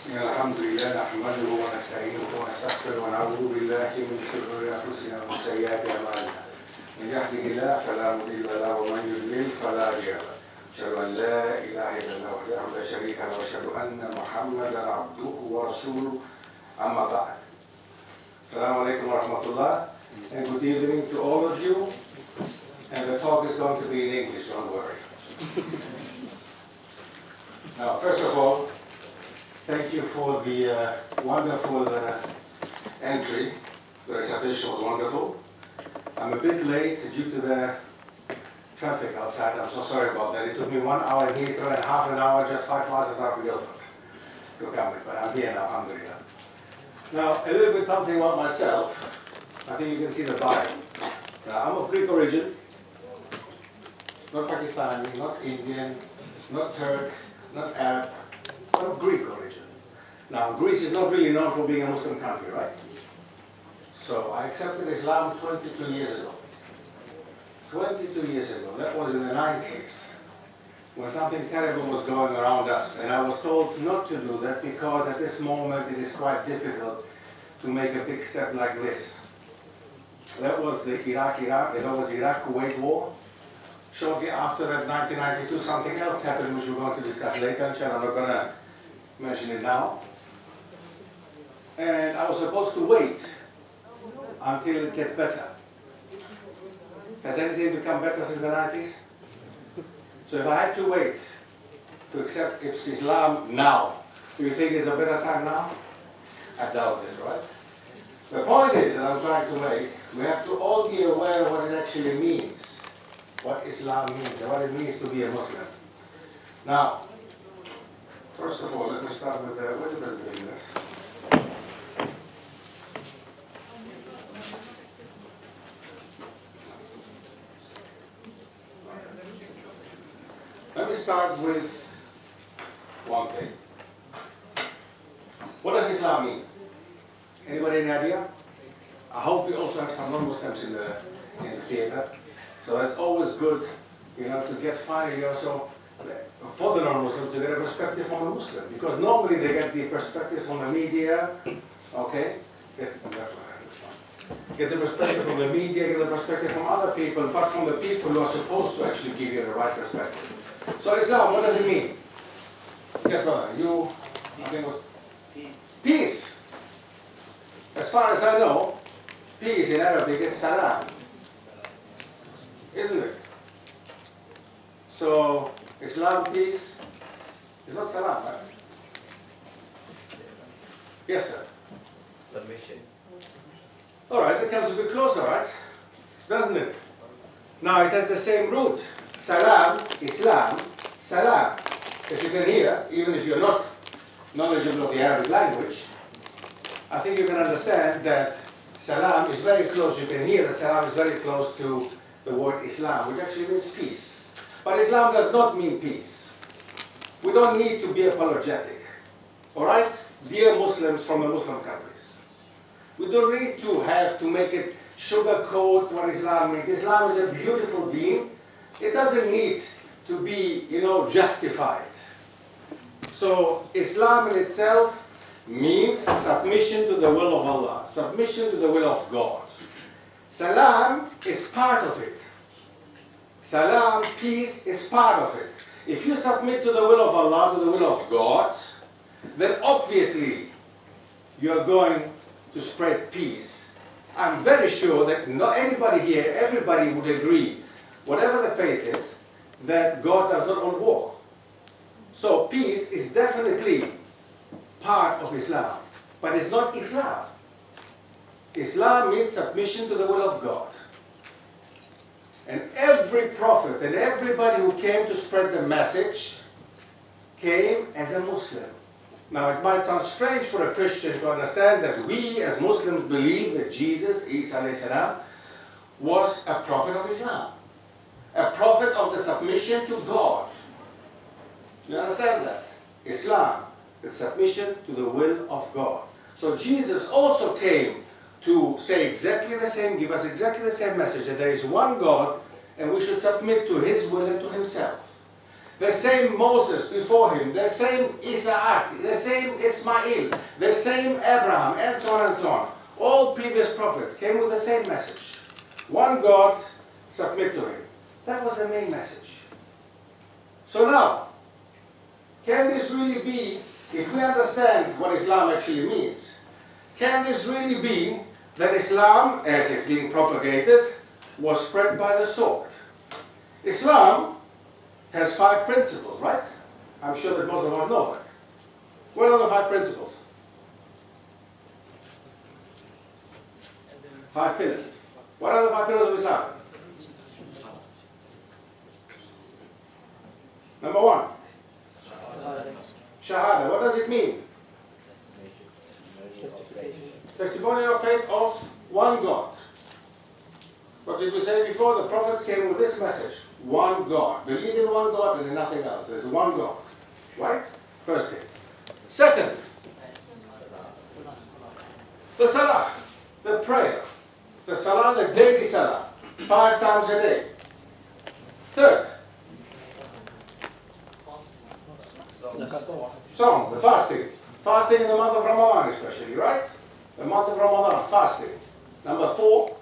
الحمد لله نحمده ونستعينه ونستغفره ونعوذ بالله من شرور انفسنا ومن سيئات اعمالنا. من يهده الله فلا مضل له ومن يضلل فلا هادي له. اشهد ان لا اله الا الله وحده لا شريك له واشهد ان محمدا عبده ورسوله. اما بعد. السلام عليكم ورحمه الله and good evening to all of you. And the talk is going to be in English, don't worry. Now, first of all, thank you for the wonderful entry. The recitation was wonderful. I'm a bit late due to the traffic outside. I'm so sorry about that. It took me 1 hour in Heathrow and half an hour, just 5 classes after we opened to come with. But I'm here now, alhamdulillah. Now, a little bit something about myself. I think you can see the bio. Now, I'm of Greek origin. Not Pakistani, not Indian, not Turk, not Arab, but of Greek origin. Now, Greece is not really known for being a Muslim country, right? So I accepted Islam 22 years ago. 22 years ago. That was in the 90s, when something terrible was going around us. And I was told not to do that because at this moment it is quite difficult to make a big step like this. That was the Iraq-Kuwait war. Shortly after that, 1992, something else happened which we're going to discuss later. I'm not going to mention it now. And I was supposed to wait until it gets better. Has anything become better since the 90s? So if I had to wait to accept Islam now, do you think it's a better time now? I doubt it, right? The point is that I'm trying to make, we have to all be aware of what it actually means. What Islam means and what it means to be a Muslim. Now, first of all, let me start with what's the best doing this? Let me start with one thing. What does Islam mean? Anybody any idea? I hope we also have some non-Muslims in the theater. So it's always good, to get finally also, for the non-Muslims, to get a perspective from a Muslim. Because normally they get the perspective from the media, okay? Get the perspective from the media, get the perspective from other people, but from the people who are supposed to actually give you the right perspective. So Islam, what does it mean? Yes, brother, you, I think what? Peace. Peace. As far as I know, peace in Arabic is salam. Isn't it? So, Islam, peace, is not salam, right? Yes, sir? Submission. Alright, that comes a bit closer, right? Doesn't it? Now, it has the same root. Salam, Islam, salam. As you can hear, even if you're not knowledgeable of the Arabic language, I think you can understand that salam is very close. You can hear that salam is very close to the word Islam, which actually means peace. But Islam does not mean peace. We don't need to be apologetic. Alright? Dear Muslims from the Muslim countries. We don't need to have to make it sugarcoat what Islam means. Islam is a beautiful deen. It doesn't need to be, justified. So Islam in itself means submission to the will of Allah, submission to the will of God. Salam is part of it. Salam, peace, is part of it. If you submit to the will of Allah, to the will of God, then obviously you are going to spread peace. I'm very sure that not anybody here, everybody would agree, whatever the faith is, that God does not want war. So peace is definitely part of Islam, but it's not Islam. Islam means submission to the will of God. And every prophet and everybody who came to spread the message came as a Muslim. Now it might sound strange for a Christian to understand that we as Muslims believe that Jesus, Isa alayhi salam, was a prophet of Islam. A prophet of the submission to God. You understand that? Islam, the submission to the will of God. So Jesus also came to say exactly the same, give us exactly the same message, that there is one God and we should submit to His will and to Himself. the same Moses before him, the same Isaac, the same Ismail, the same Abraham, and so on and so on. All previous prophets came with the same message. One God, submit to him. That was the main message. So now, can this really be, if we understand what Islam actually means, can this really be that Islam, as it's being propagated, was spread by the sword? Islam has 5 principles, right? I'm sure that most of us know that. What are the 5 principles? 5 pillars. What are the 5 pillars of Islam? Number 1. Shahada. What does it mean? Testimonial of faith of one God. What did we say before? The prophets came with this message. One God. Believe in one God and in nothing else. There's one God. Right? First thing. Second, the salah, the prayer. The salah, the daily salah. 5 times a day. Third, Song, the fasting. Fasting in the month of Ramadan especially, right? The month of Ramadan, fasting. Number 4,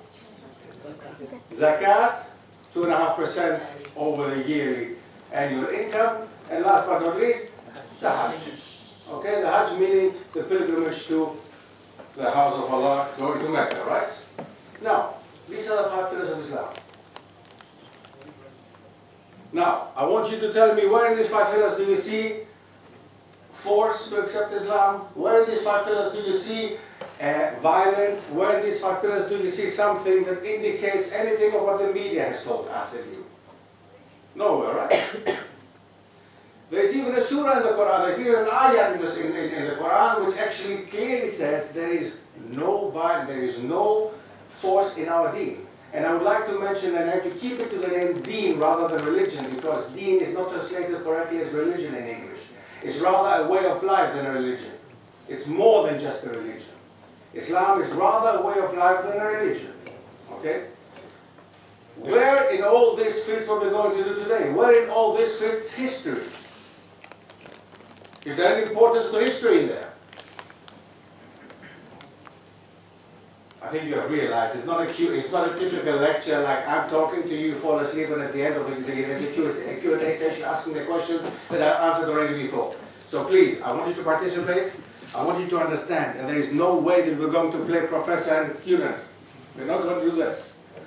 zakat, 2.5% over the yearly annual income. And last but not least, the Hajj. Okay, the Hajj meaning the pilgrimage to the house of Allah, going to Mecca, right? Now, these are the 5 pillars of Islam. Now, I want you to tell me where in these 5 pillars do you see force to accept Islam? Where in these 5 pillars do you see violence? Where in these 5 pillars do you see something that indicates anything of what the media has told us and you? Nowhere, right? There's even a surah in the Quran, there's even an ayat in the Quran which actually clearly says there is no violence, there is no force in our deen. And I would like to mention that I have to keep it to the name deen rather than religion, because deen is not translated correctly as religion in English. It's rather a way of life than a religion. It's more than just a religion. Islam is rather a way of life than a religion. Okay? Where in all this fits what we're going to do today? Where in all this fits history? Is there any importance to history in there? I think you have realized it's not a typical lecture like I'm talking to you, fall asleep, and at the end of the day there's a Q&A session asking the questions that I've answered already before. So please, I want you to participate. I want you to understand that there is no way that we're going to play professor and student. We're not going to do that.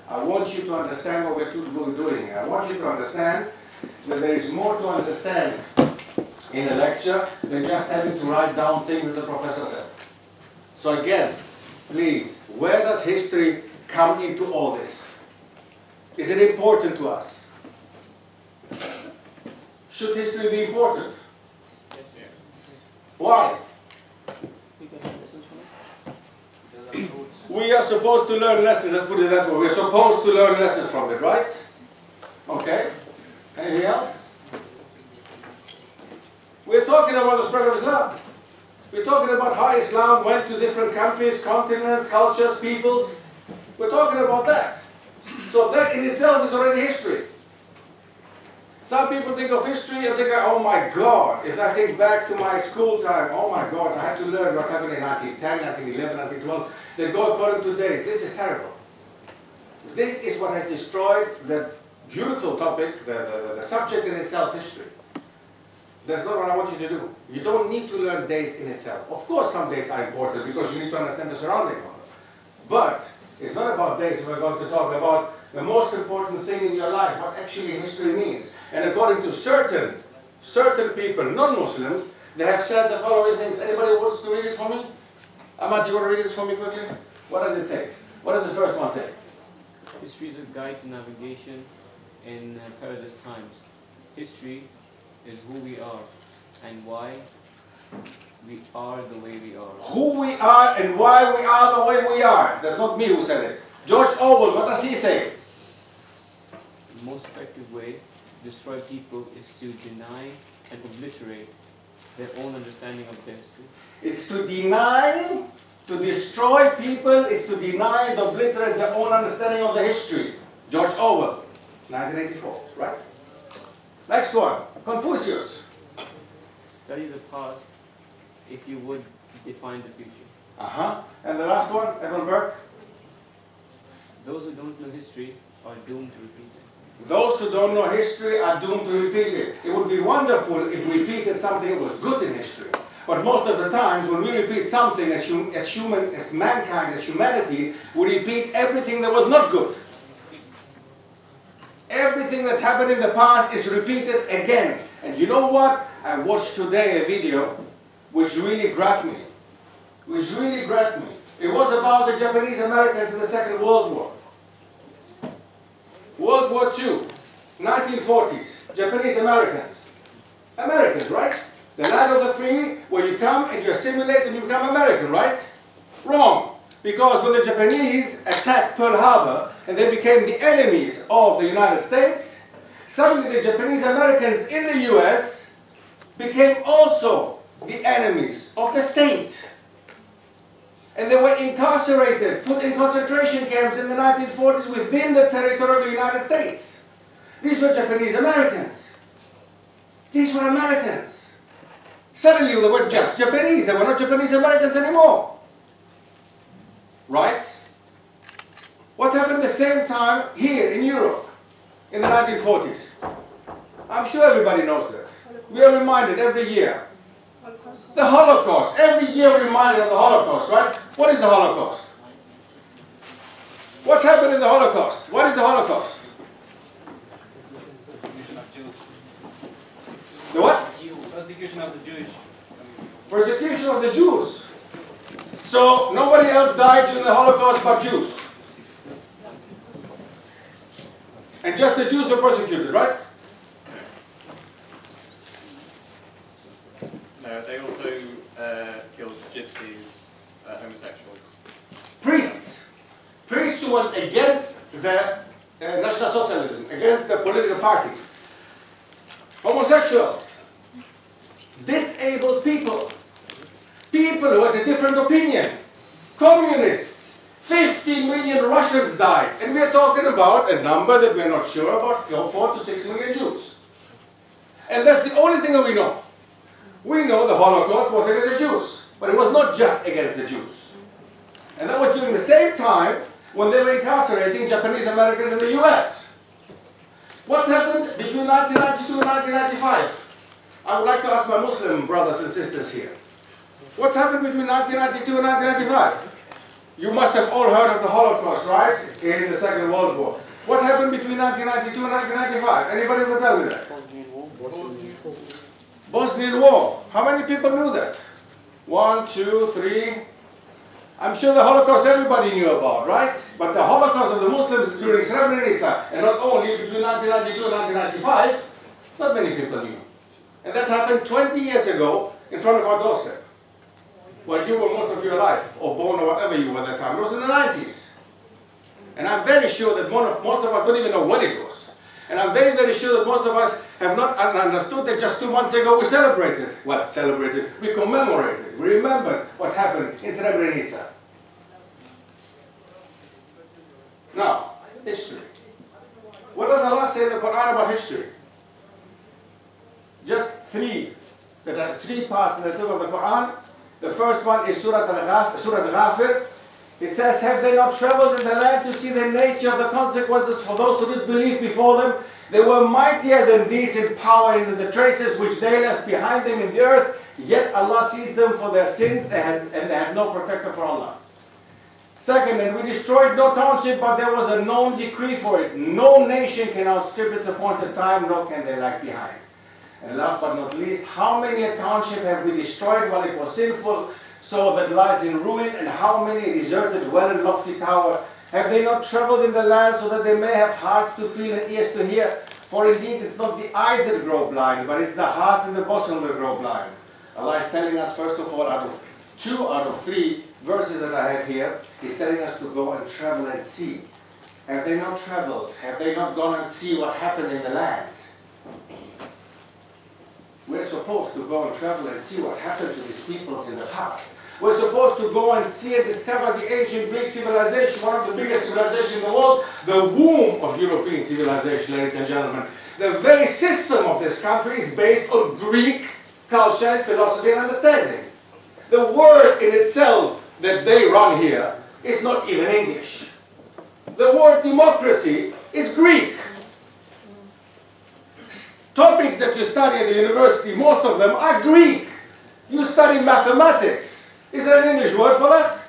I want you to understand what we're doing. I want you to understand that there is more to understand in a lecture than just having to write down things that the professor said. So again, please, where does history come into all this? Is it important to us? Should history be important? Why? We are supposed to learn lessons, let's put it that way. We're supposed to learn lessons from it, right? Okay. Anything else? We're talking about the spread of Islam. We're talking about how Islam went to different countries, continents, cultures, peoples. We're talking about that. So that in itself is already history. Some people think of history and think, oh my God, if I think back to my school time, oh my God, I had to learn what happened in 1910, 1911, 1912. They go according to days. This is terrible. This is what has destroyed the beautiful topic, the subject in itself, history. That's not what I want you to do. You don't need to learn dates in itself. Of course some dates are important because you need to understand the surrounding of them. But it's not about dates. We're going to talk about the most important thing in your life, what actually history means. And according to certain people, non-Muslims, they have said the following things. Anybody wants to read it for me? Ahmad, do you want to read this for me quickly? What does it say? What does the first one say? History is a guide to navigation in perilous times. History is who we are and why we are the way we are. Who we are and why we are the way we are. That's not me who said it. George Orwell, what does he say? The most effective way to destroy people is to deny and obliterate their own understanding of their history. It's to deny, to destroy people is to deny and obliterate their own understanding of the history. George Orwell, 1984, right? Next one, Confucius. Study the past if you would define the future. And the last one, Edmund Burke. Those who don't know history are doomed to repeat it. Those who don't know history are doomed to repeat it. It would be wonderful if we repeated something that was good in history. But most of the times when we repeat something as mankind, as humanity, we repeat everything that was not good. Everything that happened in the past is repeated again. And you know what? I watched today a video which really grabbed me. It was about the Japanese Americans in the Second World War. World War II, 1940s, Japanese Americans. Americans, right? The land of the free, where you come and you assimilate and you become American, right? Wrong. Because when the Japanese attacked Pearl Harbor and they became the enemies of the United States, suddenly the Japanese Americans in the US became also the enemies of the state. And they were incarcerated, put in concentration camps in the 1940s within the territory of the United States. These were Japanese Americans. These were Americans. Suddenly they were just Japanese. They were not Japanese Americans anymore. Right? What happened at the same time here in Europe in the 1940s? I'm sure everybody knows that. We are reminded every year. The Holocaust. Every year we're reminded of the Holocaust, right? What is the Holocaust? What happened in the Holocaust? What is the Holocaust? The what? Persecution of the Jews. Persecution of the Jews. So nobody else died during the Holocaust but Jews. And just the Jews were persecuted, right? No, they also killed gypsies, homosexuals. Priests. Priests who went against the National Socialism, against the political party. Homosexuals. Disabled people. People who had a different opinion. Communists. 50 million Russians died. And we are talking about a number that we are not sure about, 4 to 6 million Jews. And that's the only thing that we know. We know the Holocaust was against the Jews, but it was not just against the Jews. And that was during the same time when they were incarcerating Japanese Americans in the US. What happened between 1992 and 1995? I would like to ask my Muslim brothers and sisters here. What happened between 1992 and 1995? You must have all heard of the Holocaust, right? In the Second World War. What happened between 1992 and 1995? Anybody will tell me that? Bosnian War. How many people knew that? 1, 2, 3. I'm sure the Holocaust everybody knew about, right? But the Holocaust of the Muslims during Srebrenica, and not only between 1992 and 1995, not many people knew. And that happened 20 years ago in front of our doorstep. Well, you were most of your life, or born or whatever you were at that time. It was in the 90s. And I'm very sure that most of us don't even know what it was. And I'm very, very sure that most of us have not understood that just 2 months ago we celebrated. Well, celebrated. We commemorated. We remembered what happened in Srebrenica. Now, history. What does Allah say in the Quran about history? Just 3. There are 3 parts in the book of the Quran. The first one is Surah Al-Ghafir. It says, have they not traveled in the land to see the nature of the consequences for those who disbelieved before them? They were mightier than these in power in the traces which they left behind them in the earth, yet Allah sees them for their sins and they had no protector for Allah. Second, and we destroyed no township, but there was a known decree for it. No nation can outstrip its appointed time, nor can they lag behind. And last but not least, how many a township have we destroyed while it was sinful, so that lies in ruin, and how many a deserted well and lofty tower? Have they not traveled in the land so that they may have hearts to feel and ears to hear? For indeed it's not the eyes that grow blind, but it's the hearts and the bosom that grow blind. Allah is telling us, first of all, out of 2 out of 3 verses that I have here, He's telling us to go and travel and see. Have they not traveled? Have they not gone and see what happened in the land? We're supposed to go and travel and see what happened to these peoples in the past. We're supposed to go and see and discover the ancient Greek civilization, one of the biggest civilizations in the world, the womb of European civilization, ladies and gentlemen. The very system of this country is based on Greek culture and philosophy and understanding. The word in itself that they run here is not even English. The word democracy is Greek. Topics that you study at the university, most of them are Greek. You study mathematics. Is there an English word for that?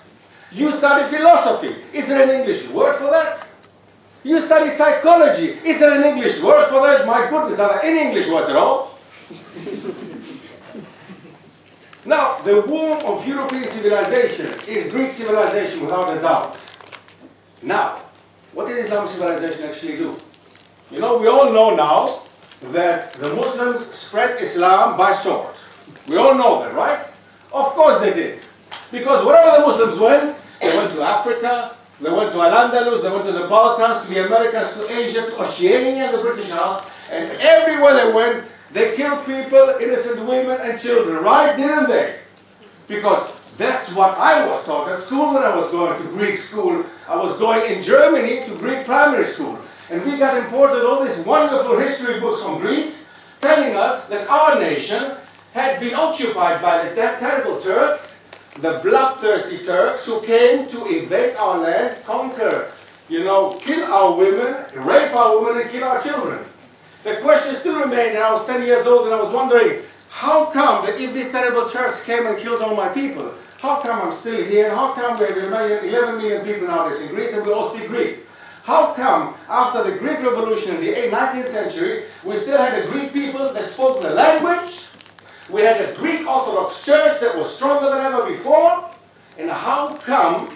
You study philosophy. Is there an English word for that? You study psychology. Is there an English word for that? My goodness, are there any English words at all? Now, the womb of European civilization is Greek civilization without a doubt. Now, what did Islamic civilization actually do? You know, we all know now that the Muslims spread Islam by sword. We all know that, right? Of course they did. Because wherever the Muslims went, they went to Africa, they went to Al-Andalus, they went to the Balkans, to the Americas, to Asia, to Oceania, the British Isles, and everywhere they went, they killed people, innocent women and children, right? Didn't they? Because that's what I was taught at school when I was going to Greek school. I was going in Germany to Greek primary school. And we got imported all these wonderful history books from Greece, telling us that our nation had been occupied by the terrible Turks, the bloodthirsty Turks who came to invade our land, conquer, you know, kill our women, rape our women and kill our children. The question still remained, and I was 10 years old and I was wondering, how come that if these terrible Turks came and killed all my people, how come I'm still here, and how come we have 11 million people nowadays in Greece and we all speak Greek? How come after the Greek Revolution in the 19th century, we still had a Greek people that spoke the language, we had a Greek Orthodox Church that was stronger than ever before, and how come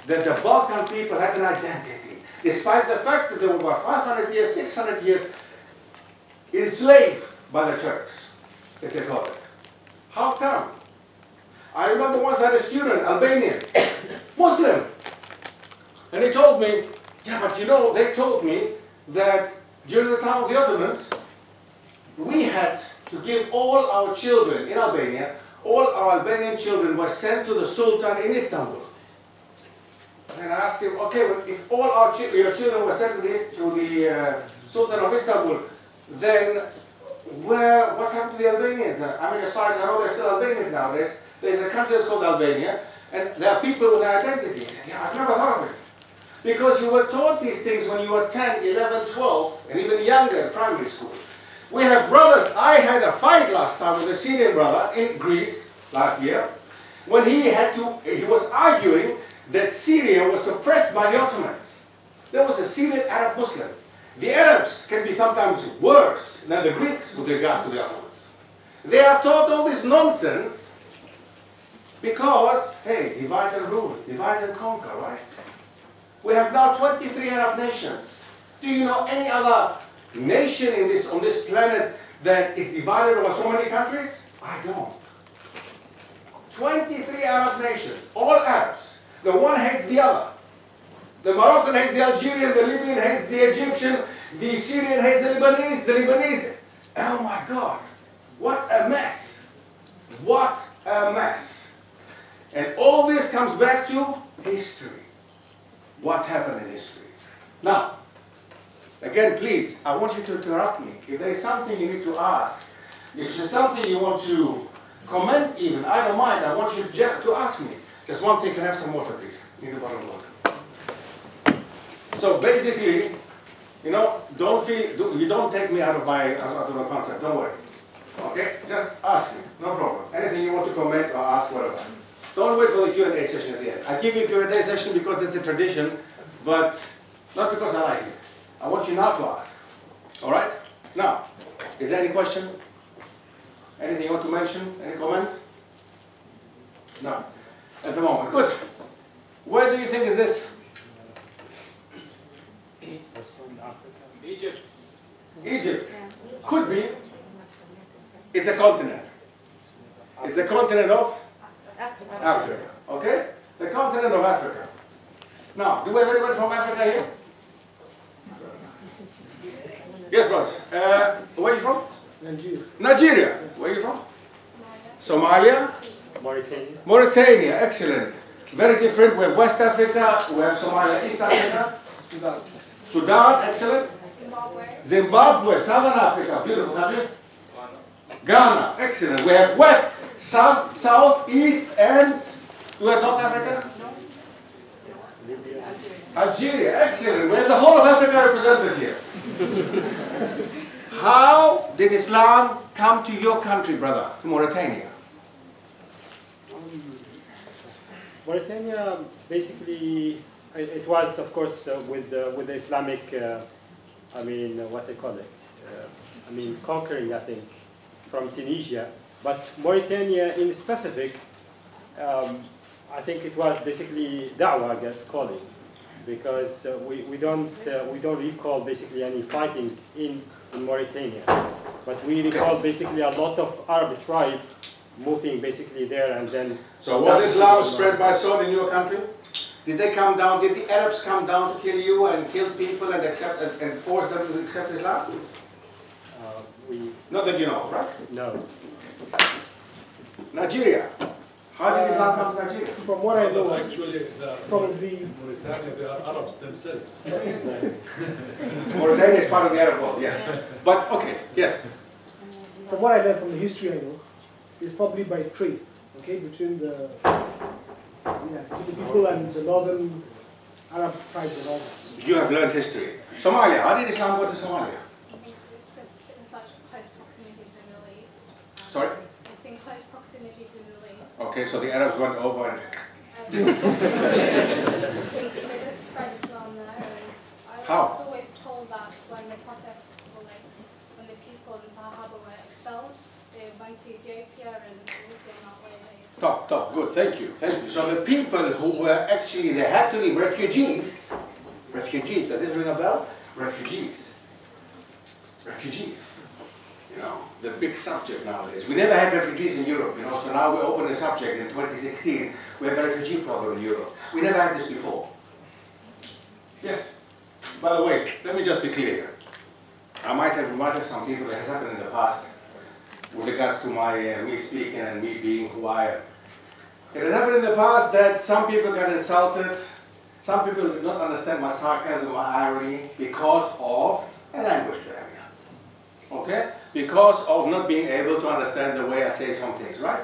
that the Balkan people had an identity, despite the fact that they were about 500 years, 600 years enslaved by the Turks, as they call it. How come? I remember once I had a student, Albanian, Muslim, and he told me, yeah, but you know, they told me that during the time of the Ottomans, we had to give all our children in Albania, all our Albanian children were sent to the Sultan in Istanbul. And I asked him, okay, well, if all your children were sent to the Sultan of Istanbul, then what happened to the Albanians? I mean, as far as I know, they're still Albanians nowadays. There's a country that's called Albania, and there are people with an identity. Yeah, I've never heard of it. Because you were taught these things when you were 10, 11, 12, and even younger in primary school. We have brothers. I had a fight last time with a Syrian brother in Greece last year, when he was arguing that Syria was suppressed by the Ottomans. There was a Syrian Arab Muslim. The Arabs can be sometimes worse than the Greeks with regards to the Ottomans. They are taught all this nonsense because, hey, divide and rule, divide and conquer, right? We have now 23 Arab nations. Do you know any other nation on this planet that is divided over so many countries? I don't. 23 Arab nations, all Arabs. The one hates the other. The Moroccan hates the Algerian, the Libyan hates the Egyptian, the Syrian hates the Lebanese. Oh my God, what a mess. What a mess. And all this comes back to history. What happened in history? Now, again, please, I want you to interrupt me. If there is something you need to ask, if there's something you want to comment even, I don't mind. I want you to ask me. Just one thing, can I have some water, please? Need a bottle of water. So basically, you know, you don't take me out of the concept. Don't worry. Okay? Just ask me. No problem. Anything you want to comment or ask, whatever. Don't wait for the Q&A session at the end. I give you a Q&A session because it's a tradition, but not because I like it. I want you now to ask. All right? Now, is there any question? Anything you want to mention? Any comment? No. At the moment. Good. Where do you think is this? Egypt. Egypt. Could be. It's a continent. It's the continent of Africa. Okay? The continent of Africa. Now, do we have anyone from Africa here? Yes, brothers. Where are you from? Nigeria. Nigeria. Where are you from? Somalia? Mauritania. Mauritania. Excellent. Very different. We have West Africa. We have Somalia, East Africa. Sudan. Sudan. Excellent. Zimbabwe, Southern Africa, beautiful country. Ghana, excellent. We have West, South, South, East, and we have North Africa. Algeria, excellent. We have the whole of Africa represented here. How did Islam come to your country, brother, to Mauritania? Mauritania, basically, it was, of course, with the Islamic, I mean, what they call it, I mean, conquering, I think, from Tunisia. But Mauritania, in specific, I think it was basically da'wah, I guess, calling, because we don't recall basically any fighting in Mauritania, but we recall basically a lot of Arab tribe moving basically there and then. So was Islam spread by sword in your country? Did they come down? Did the Arabs come down to kill you and kill people and accept and force them to accept Islam? Not that you know, right? No. Nigeria. How did Islam come to Nigeria? From what I know, actually, probably Mauritania, they are Arabs themselves. Mauritania is part of the Arab world, yes. But okay, yes. from what I learned from the history I know, is probably by trade, okay, between the people and the northern Arab tribes and all that. You have learned history. Somalia. How did Islam go to Somalia? I think it's just in such close proximity to the Middle East. Sorry? It's in close proximity to the Middle East. Okay, so the Arabs went over and... They just spread Islam there. And I was always told that when the Prophet, or like, when the people in Sahaba were expelled, they went to Ethiopia and it was in that way. Top, good, thank you. So the people who were actually, they had to leave, refugees, does it ring a bell? Refugees, you know, the big subject nowadays. We never had refugees in Europe, you know, so now we open the subject in 2016, we have a refugee problem in Europe. We never had this before. Yes, by the way, let me just be clear here. I might have some people, it has happened in the past, with regards to my me speaking and me being who I am. It has happened in the past that some people got insulted, some people did not understand my sarcasm or irony because of a language barrier. Okay? Because of not being able to understand the way I say some things, right?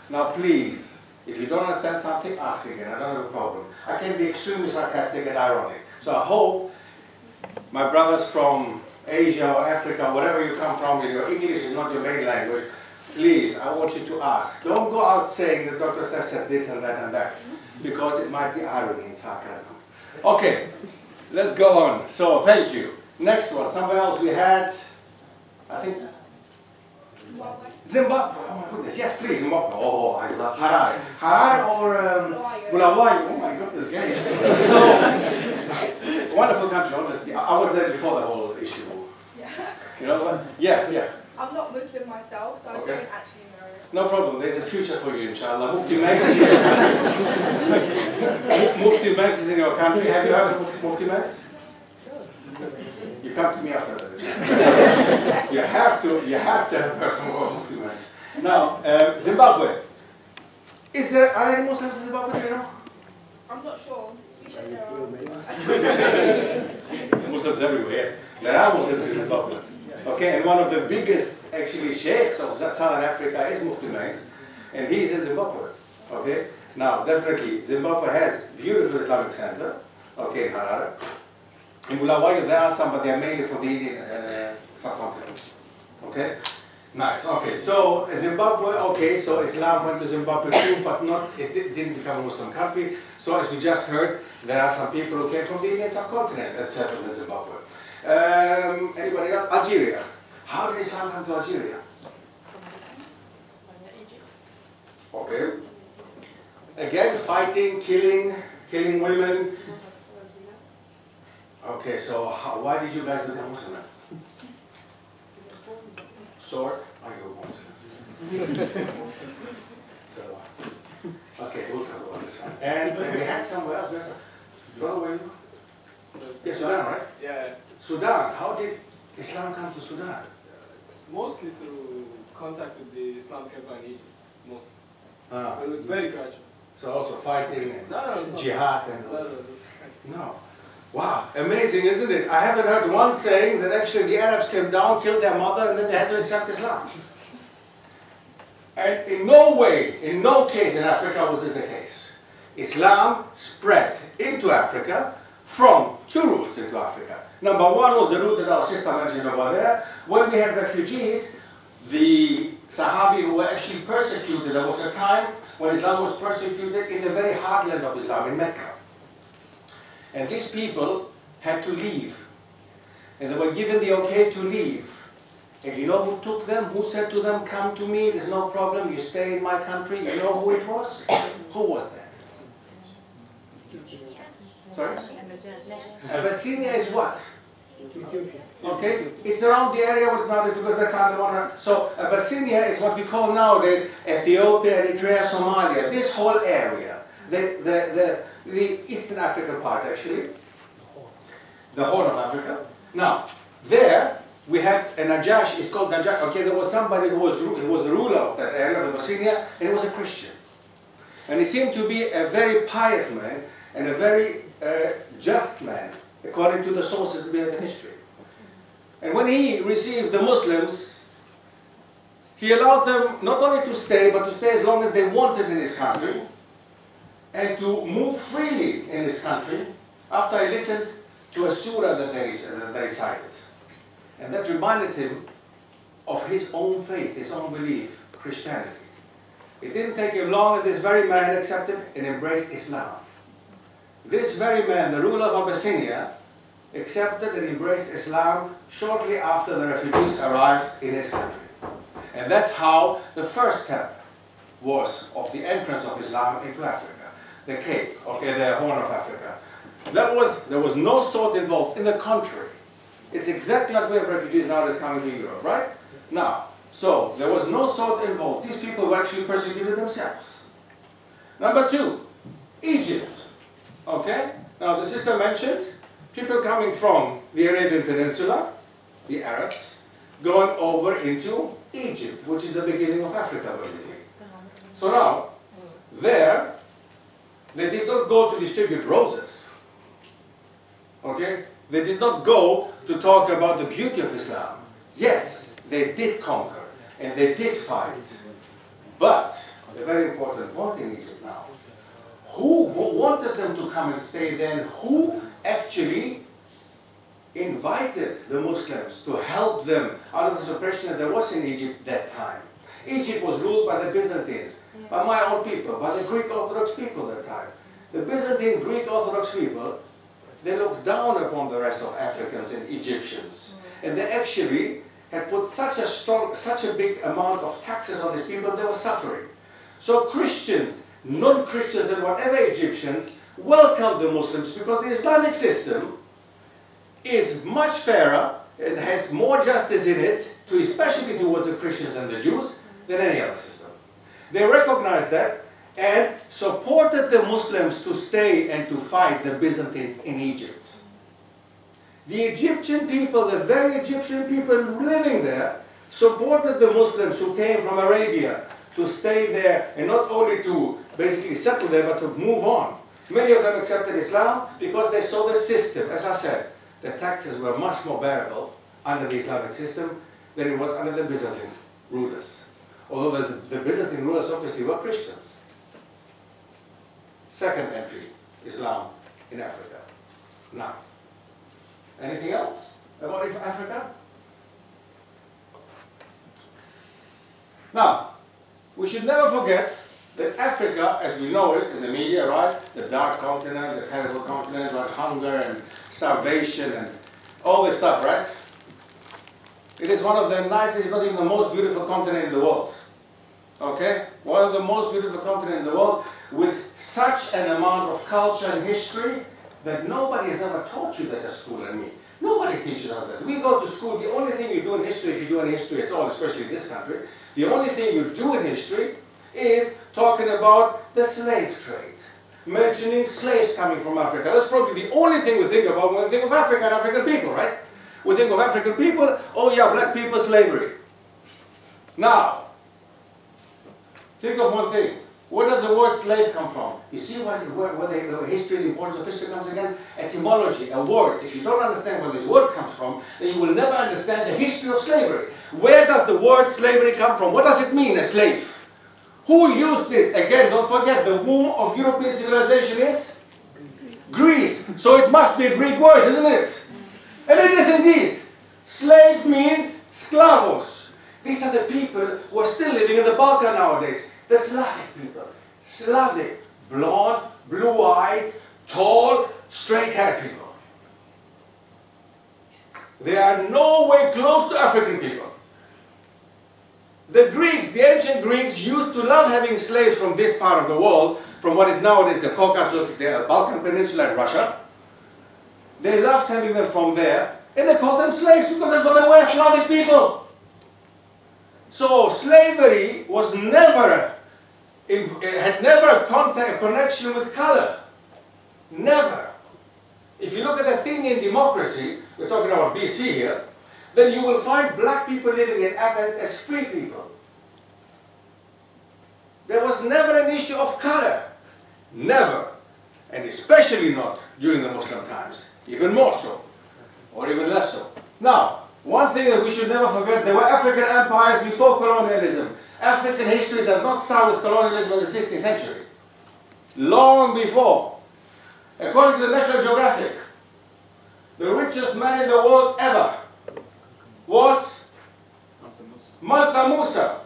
Now please, if you don't understand something, ask again, I don't have a problem. I can be extremely sarcastic and ironic. So I hope my brothers from Asia or Africa, whatever you come from, if your English is not your main language, please, I want you to ask. Don't go out saying that Dr. Stef said this and that and that, because it might be irony and sarcasm. Okay, let's go on. So, thank you. Next one, somewhere else we had, I think, Zimbabwe. Oh my goodness, yes, please, Zimbabwe. Oh, I love Harare. Harare or Bulawayo. Oh my goodness, game. So, wonderful country, honestly. I was there before the whole issue. Yeah. You know what? Yeah. I'm not Muslim myself, so I don't actually know. No problem. There's a future for you, inshallah. Mufti Mate is in your country. Have you heard of Mufti Mate? You come to me after that. You have to have heard of Mufti Mate. Now, Zimbabwe. Are there any Muslims in Zimbabwe, do you know? I'm not sure. You should know. Muslims everywhere. There are Muslims in Zimbabwe. Okay, and one of the biggest, actually, sheikhs of Southern Africa is Mufti Mate, and he is in Zimbabwe. Okay, now definitely Zimbabwe has beautiful Islamic center. Okay, in Harare. In Bulawayo there are some, but they are mainly from the Indian subcontinent. Okay, nice. Okay, so Zimbabwe. Okay, so Islam went to Zimbabwe too, but it didn't become a Muslim country. So as we just heard, there are some people who came from the Indian subcontinent that settled in Zimbabwe. Anybody else? Algeria. How did Islam come to Algeria? Okay. Again, fighting, killing women. Okay, so why did you guys become Muslim? Sword? Are you Muslim? So, okay, we'll talk about this one. And we had somewhere else. Yes, Sudan, right? Yeah. Sudan. How did Islam come to Sudan? It's mostly through contact with the Islamic Empire in Egypt, mostly. It was very gradual. So also fighting and No, jihad and... No. No. Wow, amazing, isn't it? I haven't heard one saying that actually the Arabs came down, killed their mother, and then they had to accept Islam. And in no way, in no case in Africa was this the case. Islam spread into Africa from two routes into Africa. Number one was the route that our sister mentioned over there. When we had refugees, the Sahabi who were actually persecuted, there was a time when Islam was persecuted in the very heartland of Islam, in Mecca. And these people had to leave. And they were given the okay to leave. And you know who took them? Who said to them, come to me, there's no problem, you stay in my country? You know who it was? Who was that? Sorry? Abyssinia is what? Okay? It's around the area what's not because they can't want to. So Abyssinia is what we call nowadays Ethiopia, Eritrea, Somalia. This whole area. The Eastern African part actually. The Horn of Africa. Now, there we had a Najash, it's called Najash. Okay, there was somebody who was a ruler of that area of Abyssinia, and he was a Christian. And he seemed to be a very pious man and a very just man, according to the sources we have in history. And when he received the Muslims, he allowed them not only to stay, but to stay as long as they wanted in his country, and to move freely in his country, after he listened to a surah that they recited. And that reminded him of his own faith, his own belief, Christianity. It didn't take him long, and this very man accepted and embraced Islam. This very man, the ruler of Abyssinia, accepted and embraced Islam shortly after the refugees arrived in his country. And that's how the first step was of the entrance of Islam into Africa. The Cape, okay, the Horn of Africa. There was no sword involved, in the contrary. It's exactly like we have refugees nowadays coming to Europe, right? Now, so there was no sword involved. These people were actually persecuted themselves. Number two, Egypt. Okay? Now the sister mentioned people coming from the Arabian Peninsula, the Arabs, going over into Egypt, which is the beginning of Africa, basically. So now, there, they did not go to distribute roses. Okay? They did not go to talk about the beauty of Islam. Yes, they did conquer, and they did fight. But, a very important point in Egypt now, who wanted them to come and stay then? Who actually invited the Muslims to help them out of the suppression that there was in Egypt that time? Egypt was ruled by the Byzantines, by my own people, by the Greek Orthodox people at that time. The Byzantine Greek Orthodox people, they looked down upon the rest of Africans and Egyptians. And they actually had put such a big amount of taxes on these people, they were suffering. So Christians, non-Christians and whatever Egyptians welcomed the Muslims because the Islamic system is much fairer and has more justice in it, especially towards the Christians and the Jews, than any other system. They recognized that and supported the Muslims to stay and to fight the Byzantines in Egypt. The Egyptian people, the very Egyptian people living there, supported the Muslims who came from Arabia to stay there and not only to basically settle there, but to move on. Many of them accepted Islam because they saw the system. As I said, the taxes were much more bearable under the Islamic system than it was under the Byzantine rulers. Although the Byzantine rulers obviously were Christians. Second entry, Islam in Africa. Now, anything else about Africa? Now, we should never forget that Africa, as we know it in the media, right? The dark continent, the terrible continent, like hunger and starvation and all this stuff, right? It is one of the nicest, if not even the most beautiful continent in the world. Okay? One of the most beautiful continents in the world with such an amount of culture and history that nobody has ever taught you that at school and me. Nobody teaches us that. We go to school, the only thing you do in history, if you do any history at all, especially in this country, the only thing you do in history is talking about the slave trade. Mentioning slaves coming from Africa. That's probably the only thing we think about when we think of Africa and African people, right? We think of African people, oh yeah, black people, slavery. Now, think of one thing. Where does the word slave come from? You see where the history, the importance of history comes again? Etymology, a word. If you don't understand where this word comes from, then you will never understand the history of slavery. Where does the word slavery come from? What does it mean, a slave? Who used this? Again, don't forget, the womb of European civilization is Greece. So it must be a Greek word, isn't it? And it is indeed. Slave means sklavos. These are the people who are still living in the Balkan nowadays. The Slavic people. Slavic, blonde, blue-eyed, tall, straight-haired people. They are no way close to African people. The Greeks, the ancient Greeks, used to love having slaves from this part of the world, from what is nowadays the Caucasus, the Balkan Peninsula and Russia. They loved having them from there, and they called them slaves because that's what they were, Slavic people. So slavery was never, had never a connection with color. Never. If you look at Athenian democracy, we're talking about BC here, then you will find black people living in Athens as free people. There was never an issue of color. Never. And especially not during the Muslim times. Even more so. Or even less so. Now, one thing that we should never forget, there were African empires before colonialism. African history does not start with colonialism in the 16th century. Long before. According to the National Geographic, the richest man in the world ever was Mansa Musa.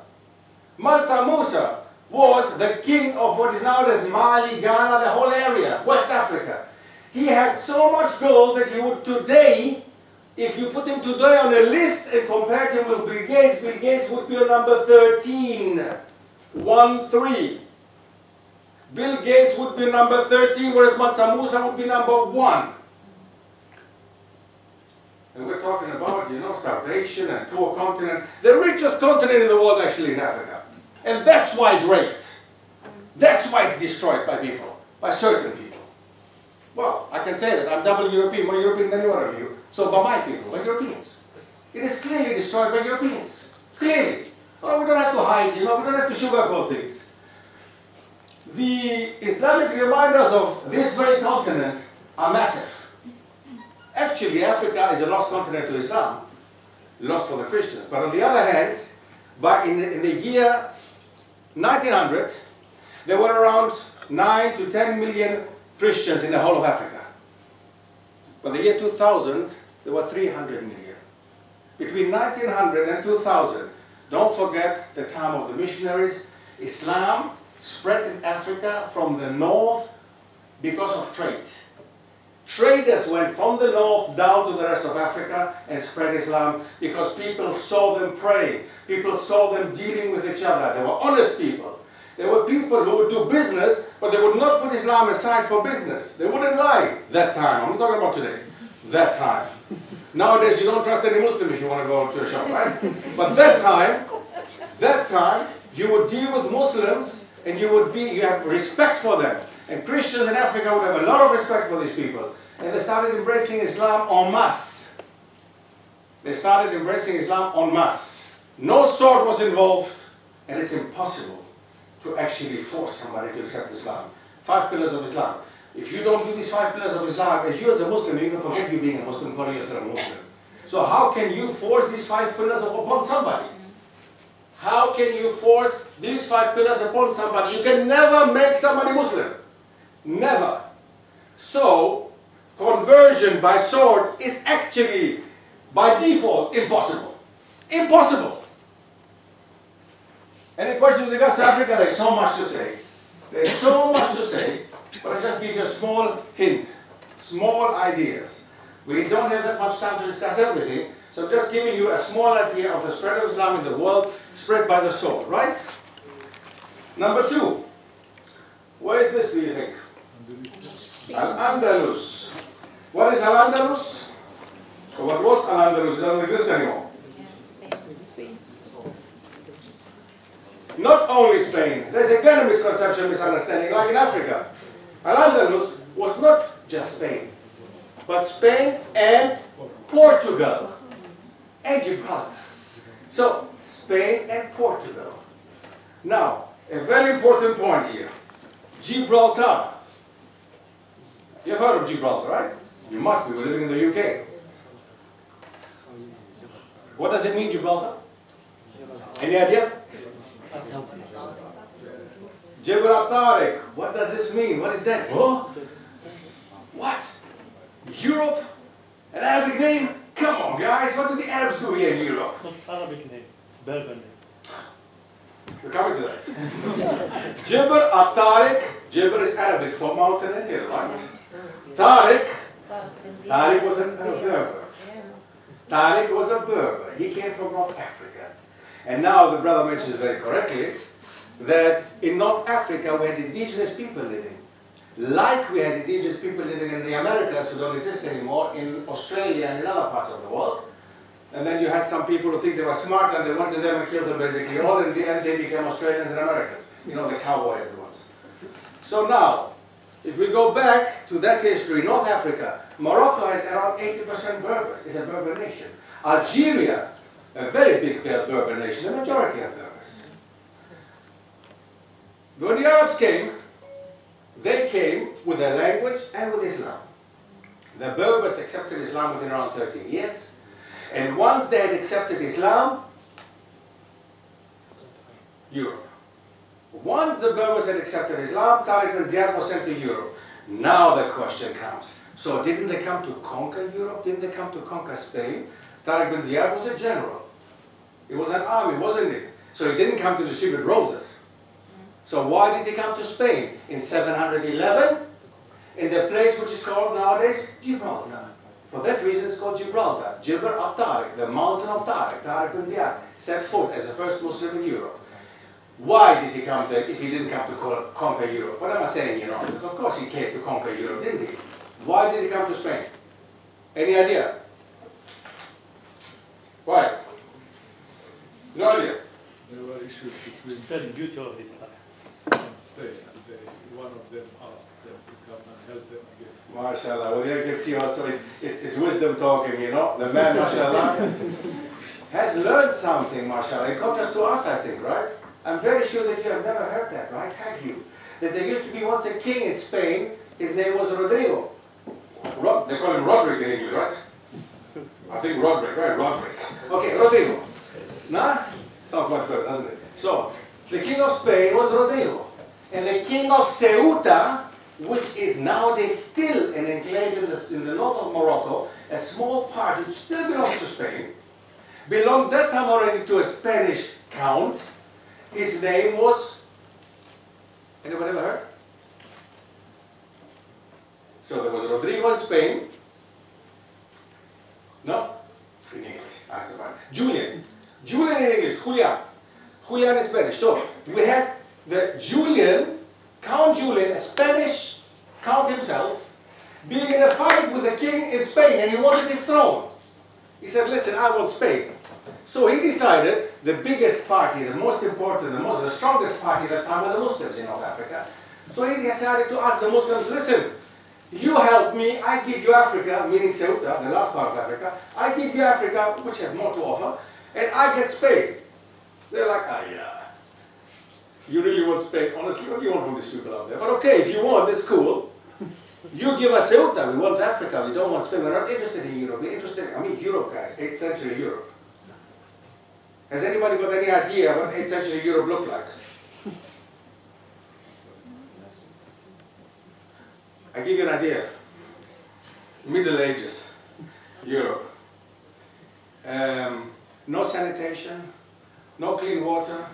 Mansa Musa was the king of what is now as Mali, Ghana, the whole area, West Africa. He had so much gold that he would today, if you put him today on a list and compared him with Bill Gates would be on number 13. 1-3. Bill Gates would be number 13, whereas Mansa Musa would be number 1. And we're talking about, you know, starvation and poor continent. The richest continent in the world actually is Africa. And that's why it's raped. That's why it's destroyed by people, by certain people. Well, I can say that I'm double European, more European than any one of you. So by my people, by Europeans. It is clearly destroyed by Europeans. Clearly. Well, we don't have to hide, you know, we don't have to sugarcoat things. The Islamic reminders of this very continent are massive. Actually, Africa is a lost continent to Islam, lost for the Christians. But on the other hand, in the year 1900, there were around 9 to 10 million Christians in the whole of Africa. By the year 2000, there were 300 million. Between 1900 and 2000, don't forget the time of the missionaries, Islam spread in Africa from the north because of trade. Traders went from the north down to the rest of Africa and spread Islam because people saw them praying. People saw them dealing with each other. They were honest people. There were people who would do business, but they would not put Islam aside for business. They wouldn't lie that time. I'm not talking about today. That time. Nowadays you don't trust any Muslim if you want to go to a shop, right? But that time, you would deal with Muslims and you have respect for them. And Christians in Africa would have a lot of respect for these people. And they started embracing Islam en masse. They started embracing Islam en masse. No sword was involved, and it's impossible to actually force somebody to accept Islam. 5 pillars of Islam. If you don't do these 5 pillars of Islam, as you as a Muslim, you can forget you being a Muslim, calling yourself a Muslim. So how can you force these 5 pillars upon somebody? How can you force these 5 pillars upon somebody? You can never make somebody Muslim. Never. So, conversion by sword is actually, by default, impossible. Impossible. Any questions with regards to Africa? There's so much to say. There's so much to say, but I'll just give you a small hint, small ideas. We don't have that much time to discuss everything, so I'm just giving you a small idea of the spread of Islam in the world, spread by the sword, right? Number 2. Where is this, do you think? Al-Andalus. What is Al-Andalus? So what was Al-Andalus? It doesn't exist anymore. Not only Spain. There's again a misconception, misunderstanding, like in Africa. Al-Andalus was not just Spain, but Spain and Portugal and Gibraltar. So, Spain and Portugal. Now, a very important point here. Gibraltar. You've heard of Gibraltar, right? You must be. We're living in the UK. What does it mean, Gibraltar? Any idea? Gibraltar. What does this mean? What is that? Oh? What? Europe? An Arabic name? Come on, guys. What do the Arabs do here in Europe? It's not Arabic name. It's Berber name. We're coming to that. Jibr at-Tariq. Jibr is Arabic for mountain and hill, right? Tariq. Tariq was a Berber. Tariq was a Berber. He came from North Africa. And now the brother mentions very correctly that in North Africa we had indigenous people living. Like we had indigenous people living in the Americas who don't exist anymore, in Australia and in other parts of the world. And then you had some people who think they were smart and they went to them and killed them basically all. In the end they became Australians and Americans. You know, the cowboy ones. So now, if we go back to that history, North Africa, Morocco has around 80% Berbers. It's a Berber nation. Algeria, a very big Berber nation, the majority of Berbers. When the Arabs came, they came with their language and with Islam. The Berbers accepted Islam within around 13 years. And once they had accepted Islam, Europe. Once the Berbers had accepted Islam, Tariq bin Ziyad was sent to Europe. Now the question comes. So didn't they come to conquer Europe? Didn't they come to conquer Spain? Tariq bin Ziyad was a general. He was an army, wasn't he? So he didn't come to distribute roses. So why did he come to Spain? In 711, in the place which is called nowadays Gibraltar. For that reason it's called Gibraltar. Jibr at-Tariq, the mountain of Tariq. Tariq bin Ziyad set foot as the first Muslim in Europe. Why did he come there if he didn't come to conquer Europe? What am I saying, you know? Because of course he came to conquer Europe, didn't he? Why did he come to Spain? Any idea? Why? No idea. There were issues between Very beautiful Islam. and Spain, and one of them asked them to come and help them against them. MashaAllah. Well, you can see also it's wisdom talking, you know. The man, MashaAllah, has learned something, MashaAllah, in contrast to us, I think, right? I'm very sure that you have never heard that, right? Have you? That there used to be once a king in Spain, his name was Rodrigo. They call him Roderick in English, right? I think Roderick, right? Roderick. Okay, Rodrigo. Nah? Sounds much better, doesn't it? So, the king of Spain was Rodrigo. And the king of Ceuta, which is nowadays still an enclave in the north of Morocco, a small part which still belongs to Spain, belonged that time already to a Spanish count. His name was, anyone ever heard? So there was Rodrigo in Spain. No? In English. Julian. Julian in English. Julian. Julian in Spanish. So we had the Julian, Count Julian, a Spanish count himself, being in a fight with the king in Spain, and he wanted his throne. He said, listen, I want Spain. So he decided the biggest party, the most important, the strongest party at that time were the Muslims in North Africa. So he decided to ask the Muslims, listen, you help me, I give you Africa, meaning Ceuta, the last part of Africa, I give you Africa, which has more to offer, and I get Spain. They're like, ah, yeah. You really want Spain? Honestly, what do you want from these people out there? But okay, if you want, it's cool. You give us Ceuta, we want Africa, we don't want Spain. We're not interested in Europe, we're interested, I mean Europe, guys, 8th century Europe. Has anybody got any idea what 8th century Europe looked like? I give you an idea. Middle Ages, Europe. No sanitation, no clean water,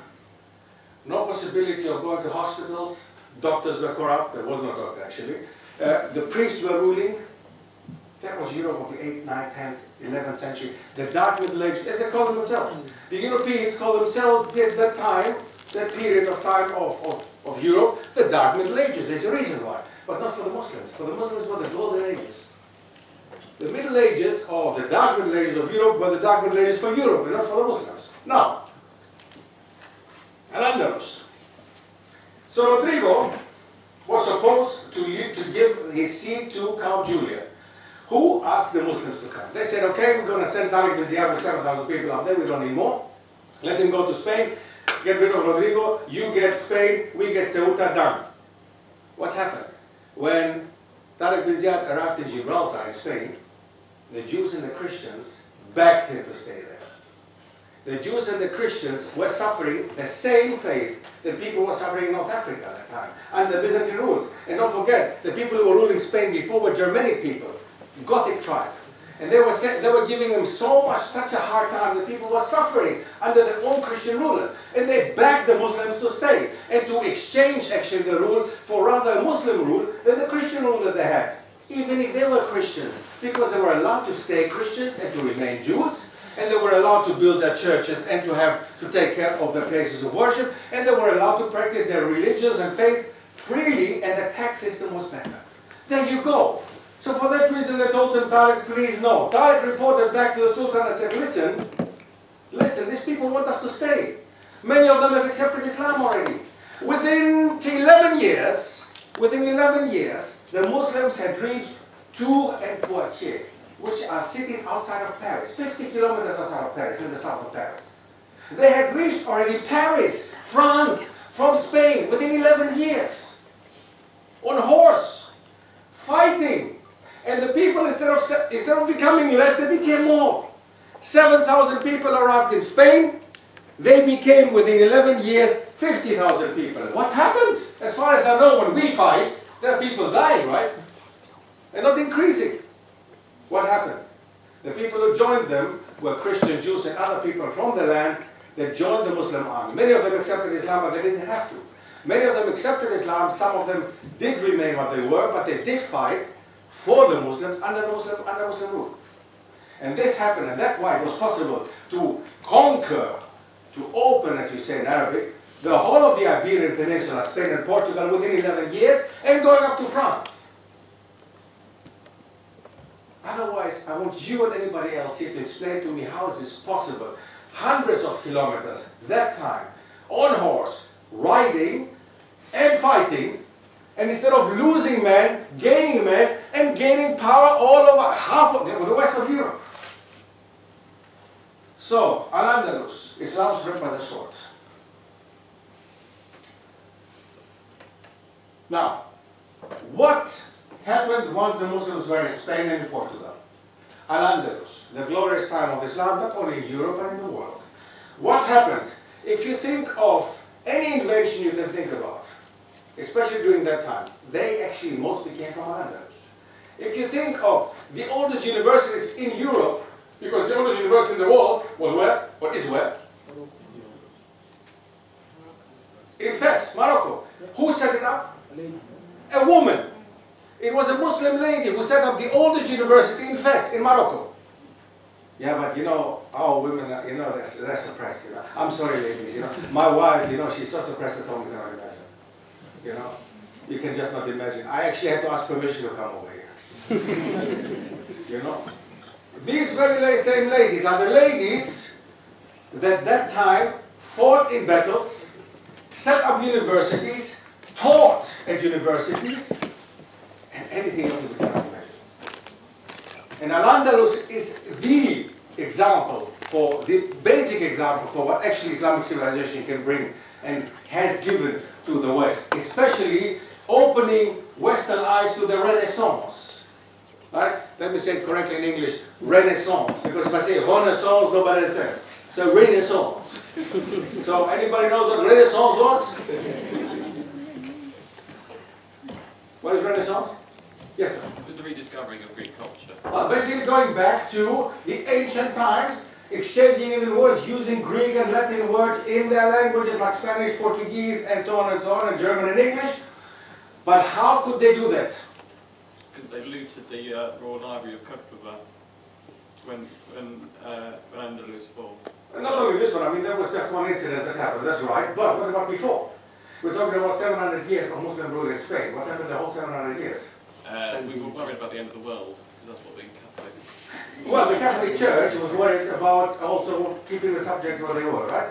no possibility of going to hospitals. Doctors were corrupt. There was no doctor, actually. The priests were ruling. That was Europe of the 8th, 9th, 10th, 11th century. The Dark Middle Ages, as they call themselves. The Europeans call themselves, at that time, that period of time of Europe, the Dark Middle Ages. There's a reason why. But not for the Muslims. For the Muslims were the Golden Ages. The Middle Ages, or the Dark Middle Ages of Europe, were the Dark Middle Ages for Europe, and not for the Muslims. Now, Al-Andalus. So Rodrigo was supposed to give his seat to Count Julian, who asked the Muslims to come. They said, okay, we're going to send Tariq bin Ziyad with 7,000 people out there, we don't need more. Let him go to Spain. get rid of Rodrigo, you get Spain, we get Ceuta, done. What happened? When Tariq bin Ziyad arrived in Gibraltar in Spain, the Jews and the Christians begged him to stay there. The Jews and the Christians were suffering the same fate that people were suffering in North Africa at that time, under Byzantine rules. And don't forget, the people who were ruling Spain before were Germanic people, Gothic tribe. And they were giving them such a hard time that people were suffering under their own Christian rulers. And they begged the Muslims to stay and to exchange actually the rule for rather a Muslim rule than the Christian rule that they had, even if they were Christians, because they were allowed to stay Christians and to remain Jews, and they were allowed to build their churches and to take care of their places of worship, and they were allowed to practice their religions and faith freely, and the tax system was better. There you go. So for that reason they told him, Tariq, please no. Tariq reported back to the Sultan and said, listen, these people want us to stay. Many of them have accepted Islam already. Within 11 years, the Muslims had reached Tours and Poitiers, which are cities outside of Paris, 50 kilometers outside of Paris, in the south of Paris. They had reached already Paris, France, from Spain, within 11 years. On horse, fighting. And the people, instead of becoming less, they became more. 7,000 people arrived in Spain. They became, within 11 years, 50,000 people. What happened? As far as I know, when we fight, there are people dying, right? And not increasing. What happened? The people who joined them were Christian Jews and other people from the land that joined the Muslim army. Many of them accepted Islam, but they didn't have to. Many of them accepted Islam. Some of them did remain what they were, but they did fight for the Muslims under Muslim rule. And this happened, and that's why it was possible to conquer, to open, as you say in Arabic, the whole of the Iberian Peninsula, Spain and Portugal, within 11 years, and going up to France. Otherwise, I want you and anybody else here to explain to me how is this possible. Hundreds of kilometers, that time, on horse, riding and fighting, and instead of losing men, and gaining power all over half of the west of Europe. So, Al-Andalus, Islam spread by the sword. Now, what happened once the Muslims were in Spain and in Portugal? Al-Andalus, the glorious time of Islam, not only in Europe but in the world. What happened? If you think of any invention you can think about, especially during that time, they actually mostly came from Al-Andalus. If you think of the oldest universities in Europe, because the oldest university in the world was where? Or is where? In Fez, Morocco. Who set it up? A woman. It was a Muslim lady who set up the oldest university in Fez, in Morocco. Yeah, but you know, our women, you know, they're suppressed, you know. I'm sorry, ladies, you know. My wife, you know, she's so suppressed at home, you cannot imagine. You know, you can just not imagine. I actually had to ask permission to come over here. You know, these very same ladies are the ladies that time fought in battles, set up universities, taught at universities, and anything else you cannot imagine. And Al-Andalus is the example, the basic example for what actually Islamic civilization can bring and has given to the West, especially opening Western eyes to the Renaissance. Right? Let me say it correctly in English, Renaissance. Because if I say Renaissance, nobody is there. So Renaissance. So anybody knows what Renaissance was? What is Renaissance? Yes, sir. It was the rediscovering of Greek culture. Basically going back to the ancient times, exchanging even words, using Greek and Latin words in their languages like Spanish, Portuguese, and so on, and German and English. But how could they do that? Because they looted the Royal Library of Cordoba when Andalus fell. And not only this one, I mean, there was just one incident that happened, that's right. But what about before? We're talking about 700 years of Muslim rule in Spain. What happened the whole 700 years? We were worried about the end of the world, because that's what being Catholic. Well, the Catholic Church was worried about also keeping the subjects where they were, right?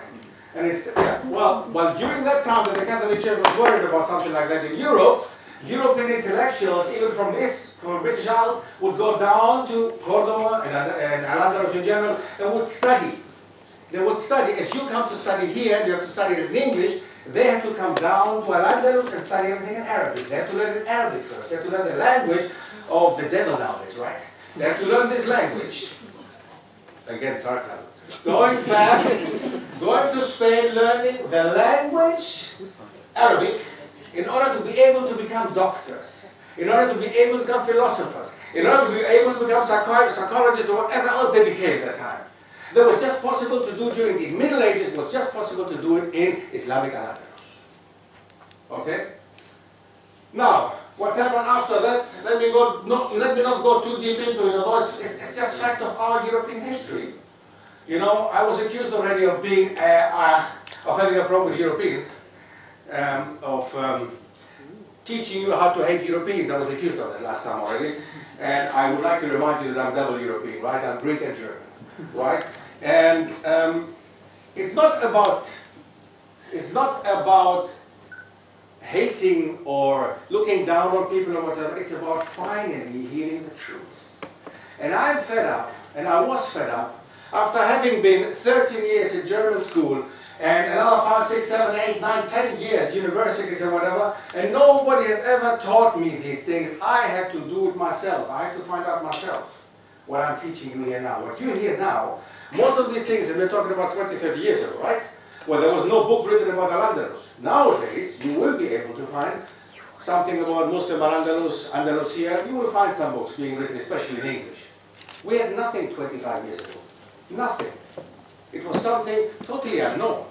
And it's, yeah, well, during that time that the Catholic Church was worried about something like that in Europe, European intellectuals, even from British Isles, would go down to Cordoba and Al-Andalus in general and would study. they would study, as you come to study here, and you have to study it in English, they have to come down to Al-Andalus and study everything in Arabic. They have to learn in Arabic first. They have to learn the language of the devil nowadays, right? They have to learn this language. Again, sarcasm. Going back, going to Spain, learning the language, Arabic, in order to be able to become doctors, in order to be able to become philosophers, in order to be able to become psychologists or whatever else they became at that time. That was just possible to do during the Middle Ages, was just possible to do it in Islamic Al-Andalus. Okay? Now, what happened after that, let me not go too deep into it, it's just fact of our European history. You know, I was accused already of being, of having a problem with Europeans, teaching you how to hate Europeans. I was accused of that last time already. And I would like to remind you that I'm double European, right? I'm Greek and German, right? And it's not about hating or looking down on people or whatever. It's about finally hearing the truth. And I'm fed up, and I was fed up, after having been 13 years in German school, and another 5, 6, 7, 8, 9, 10 years, universities and whatever, and nobody has ever taught me these things. I had to do it myself. I had to find out myself what I'm teaching you here now. What you hear now, most of these things, and we're talking about 20, 30 years ago, right? Well, there was no book written about Al-Andalus. Nowadays, you will be able to find something about Muslim Al-Andalus, Andalusia. You will find some books being written, especially in English. We had nothing 25 years ago. Nothing. It was something totally unknown.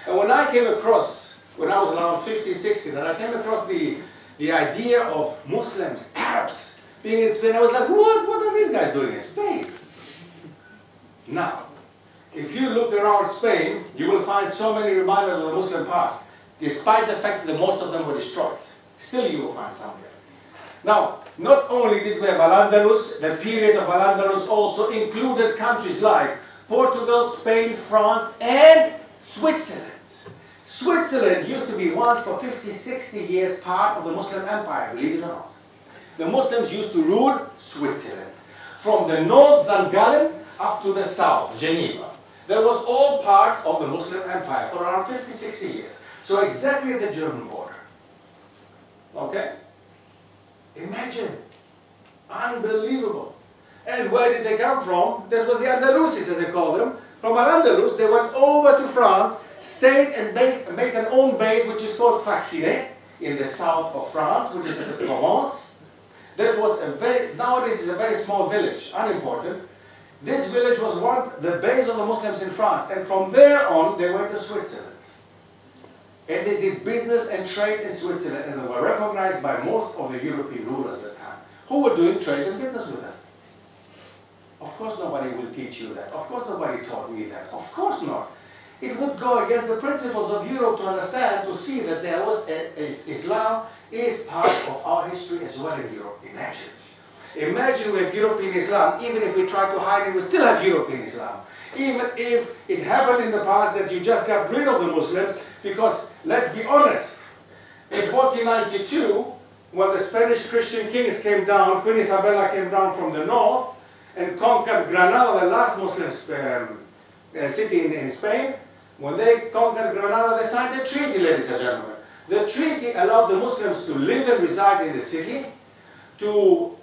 And when I came across, when I was around 15, 16, and I came across the idea of Muslims, Arabs, being in Spain, I was like, what are these guys doing in Spain? Now, if you look around Spain, you will find so many reminders of the Muslim past, despite the fact that most of them were destroyed. Still you will find some there. Now, not only did we have Al-Andalus, the period of Al-Andalus also included countries like Portugal, Spain, France, and Switzerland. Switzerland used to be once for 50, 60 years part of the Muslim Empire, believe it or not. The Muslims used to rule Switzerland. From the north, St. Gallen, up to the south, Geneva. That was all part of the Muslim Empire for around 50, 60 years. So exactly at the German border. Okay? Imagine. Unbelievable. And where did they come from? This was the Andalusis, as they call them. From Al-Andalus, they went over to France, stayed and made an own base, which is called Fraissinet, in the south of France, which is in the Provence. That was nowadays is a very small village, unimportant. This village was once the base of the Muslims in France, and from there on, they went to Switzerland. And they did business and trade in Switzerland, and they were recognized by most of the European rulers at the time, who were doing trade and business with them. Of course nobody will teach you that. Of course nobody taught me that. Of course not. It would go against the principles of Europe to understand, to see that there was Islam is part of our history as well in Europe. Imagine. Imagine we have European Islam. Even if we try to hide it, we still have European Islam. Even if it happened in the past that you just got rid of the Muslims, because let's be honest, in 1492, when the Spanish Christian kings came down, Queen Isabella came down from the north and conquered Granada, the last Muslim city in Spain. When they conquered Granada, they signed a treaty, ladies and gentlemen. The treaty allowed the Muslims to live and reside in the city, to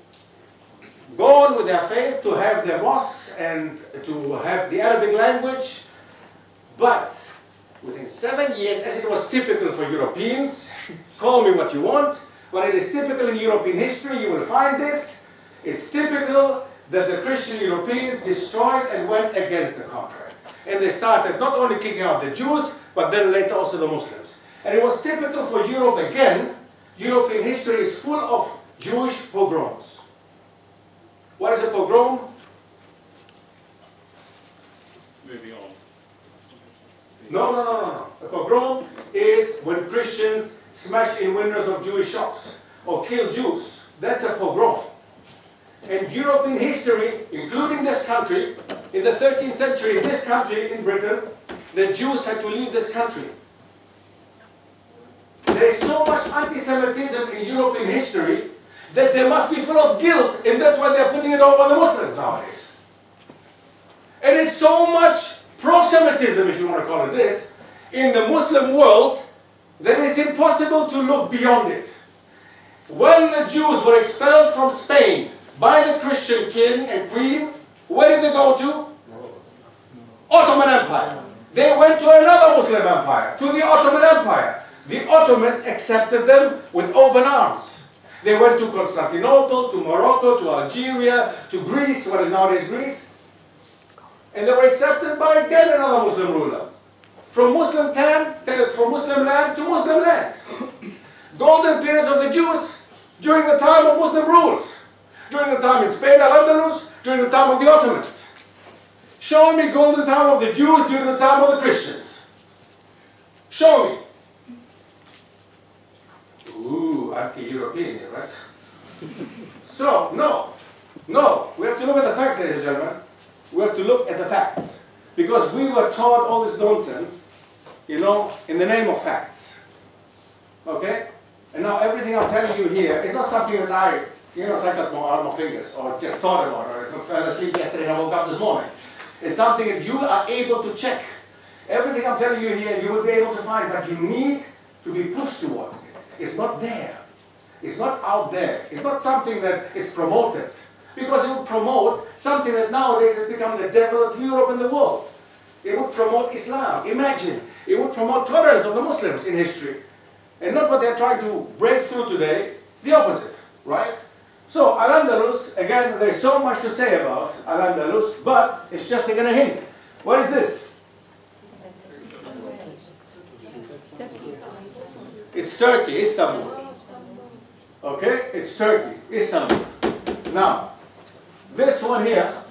go on with their faith, to have their mosques and to have the Arabic language. But within 7 years, as it was typical for Europeans, call me what you want, but it is typical in European history, you will find this. It's typical that the Christian Europeans destroyed and went against the contract. And they started not only kicking out the Jews, but then later also the Muslims. And it was typical for Europe again. European history is full of Jewish pogroms. What is a pogrom? Moving on. No. A pogrom is when Christians smash in windows of Jewish shops or kill Jews. That's a pogrom. And European history, including this country, in the 13th century, in this country, in Britain, the Jews had to leave this country. There is so much anti-Semitism in European history that they must be full of guilt, and that's why they're putting it all on the Muslims nowadays. And it's so much proselytism, if you want to call it this, in the Muslim world, then it's impossible to look beyond it. When the Jews were expelled from Spain by the Christian king and queen, where did they go to? Ottoman Empire. They went to another Muslim empire, to the Ottoman Empire. The Ottomans accepted them with open arms. They went to Constantinople, to Morocco, to Algeria, to Greece, what is nowadays Greece. And they were accepted by again another Muslim ruler. From Muslim land to Muslim land. Golden periods of the Jews during the time of Muslim rules. During the time in Spain, Al-Andalus, during the time of the Ottomans. Show me golden time of the Jews during the time of the Christians. Show me. Ooh, anti-European, right? So, no, we have to look at the facts, ladies and gentlemen. We have to look at the facts. Because we were taught all this nonsense, you know, in the name of facts. Okay? And now everything I'm telling you here is not something that I, you know, said out of my fingers, or just thought about, or if I fell asleep yesterday and I woke up this morning. It's something that you are able to check. Everything I'm telling you here, you will be able to find, but you need to be pushed towards it. It's not there. It's not out there. It's not something that is promoted. Because it would promote something that nowadays has become the devil of Europe and the world. It would promote Islam. Imagine. It would promote tolerance of the Muslims in history. And not what they're trying to break through today, the opposite, right? So, Al-Andalus, again, there's so much to say about Al-Andalus, but it's just again a hint. What is this? It's Turkey, Istanbul. Okay, it's Turkey, Istanbul. Now, this one here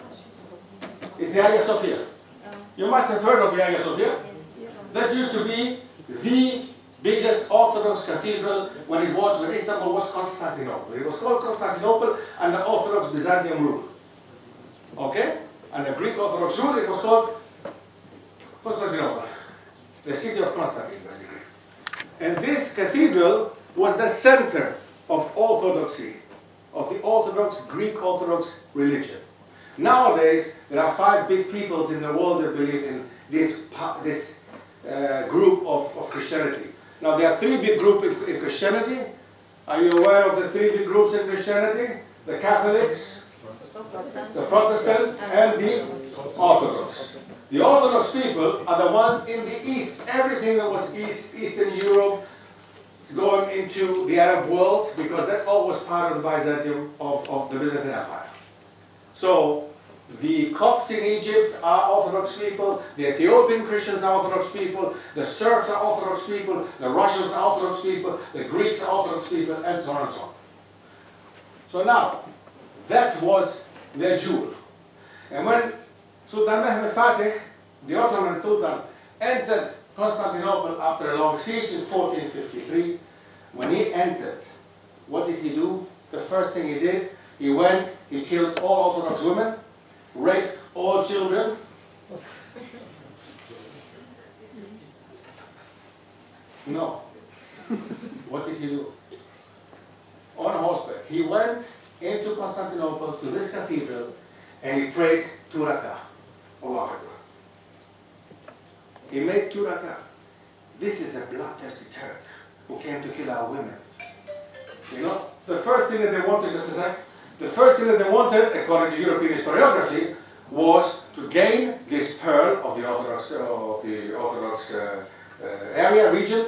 is the Hagia Sophia. You must have heard of the Hagia Sophia. That used to be the biggest Orthodox cathedral when Istanbul was Constantinople. It was called Constantinople under Orthodox Byzantium rule. Okay? Under Greek Orthodox rule, it was called Constantinople. The city of Constantine, basically. And this cathedral was the center of orthodoxy, of the Orthodox, Greek Orthodox religion. Nowadays, there are 5 big peoples in the world that believe in this group of Christianity. Now, there are 3 big groups in Christianity. Are you aware of the 3 big groups in Christianity? The Catholics, the Protestants, and the Orthodox. The Orthodox people are the ones in the East. Everything that was Eastern Europe going into the Arab world, because that all was part of the Byzantium, of the Byzantine Empire. So, the Copts in Egypt are Orthodox people, the Ethiopian Christians are Orthodox people, the Serbs are Orthodox people, the Russians are Orthodox people, the Greeks are Orthodox people, and so on and so on. So now, that was their jewel. And when Sultan Mehmed Fatih, the Ottoman Sultan, entered Constantinople after a long siege in 1453, when he entered, what did he do? The first thing he did, he went, he killed all Orthodox women, raped all children. No. What did he do? On horseback. He went into Constantinople to this cathedral and he prayed 2 rak'ah. Allahu Akbar. He made 2 rak'ah. This is a bloodthirsty Turk who came to kill our women. You know, the first thing that they wanted, just a sec, the first thing that they wanted, according to European historiography, was to gain this pearl of the Orthodox area, region,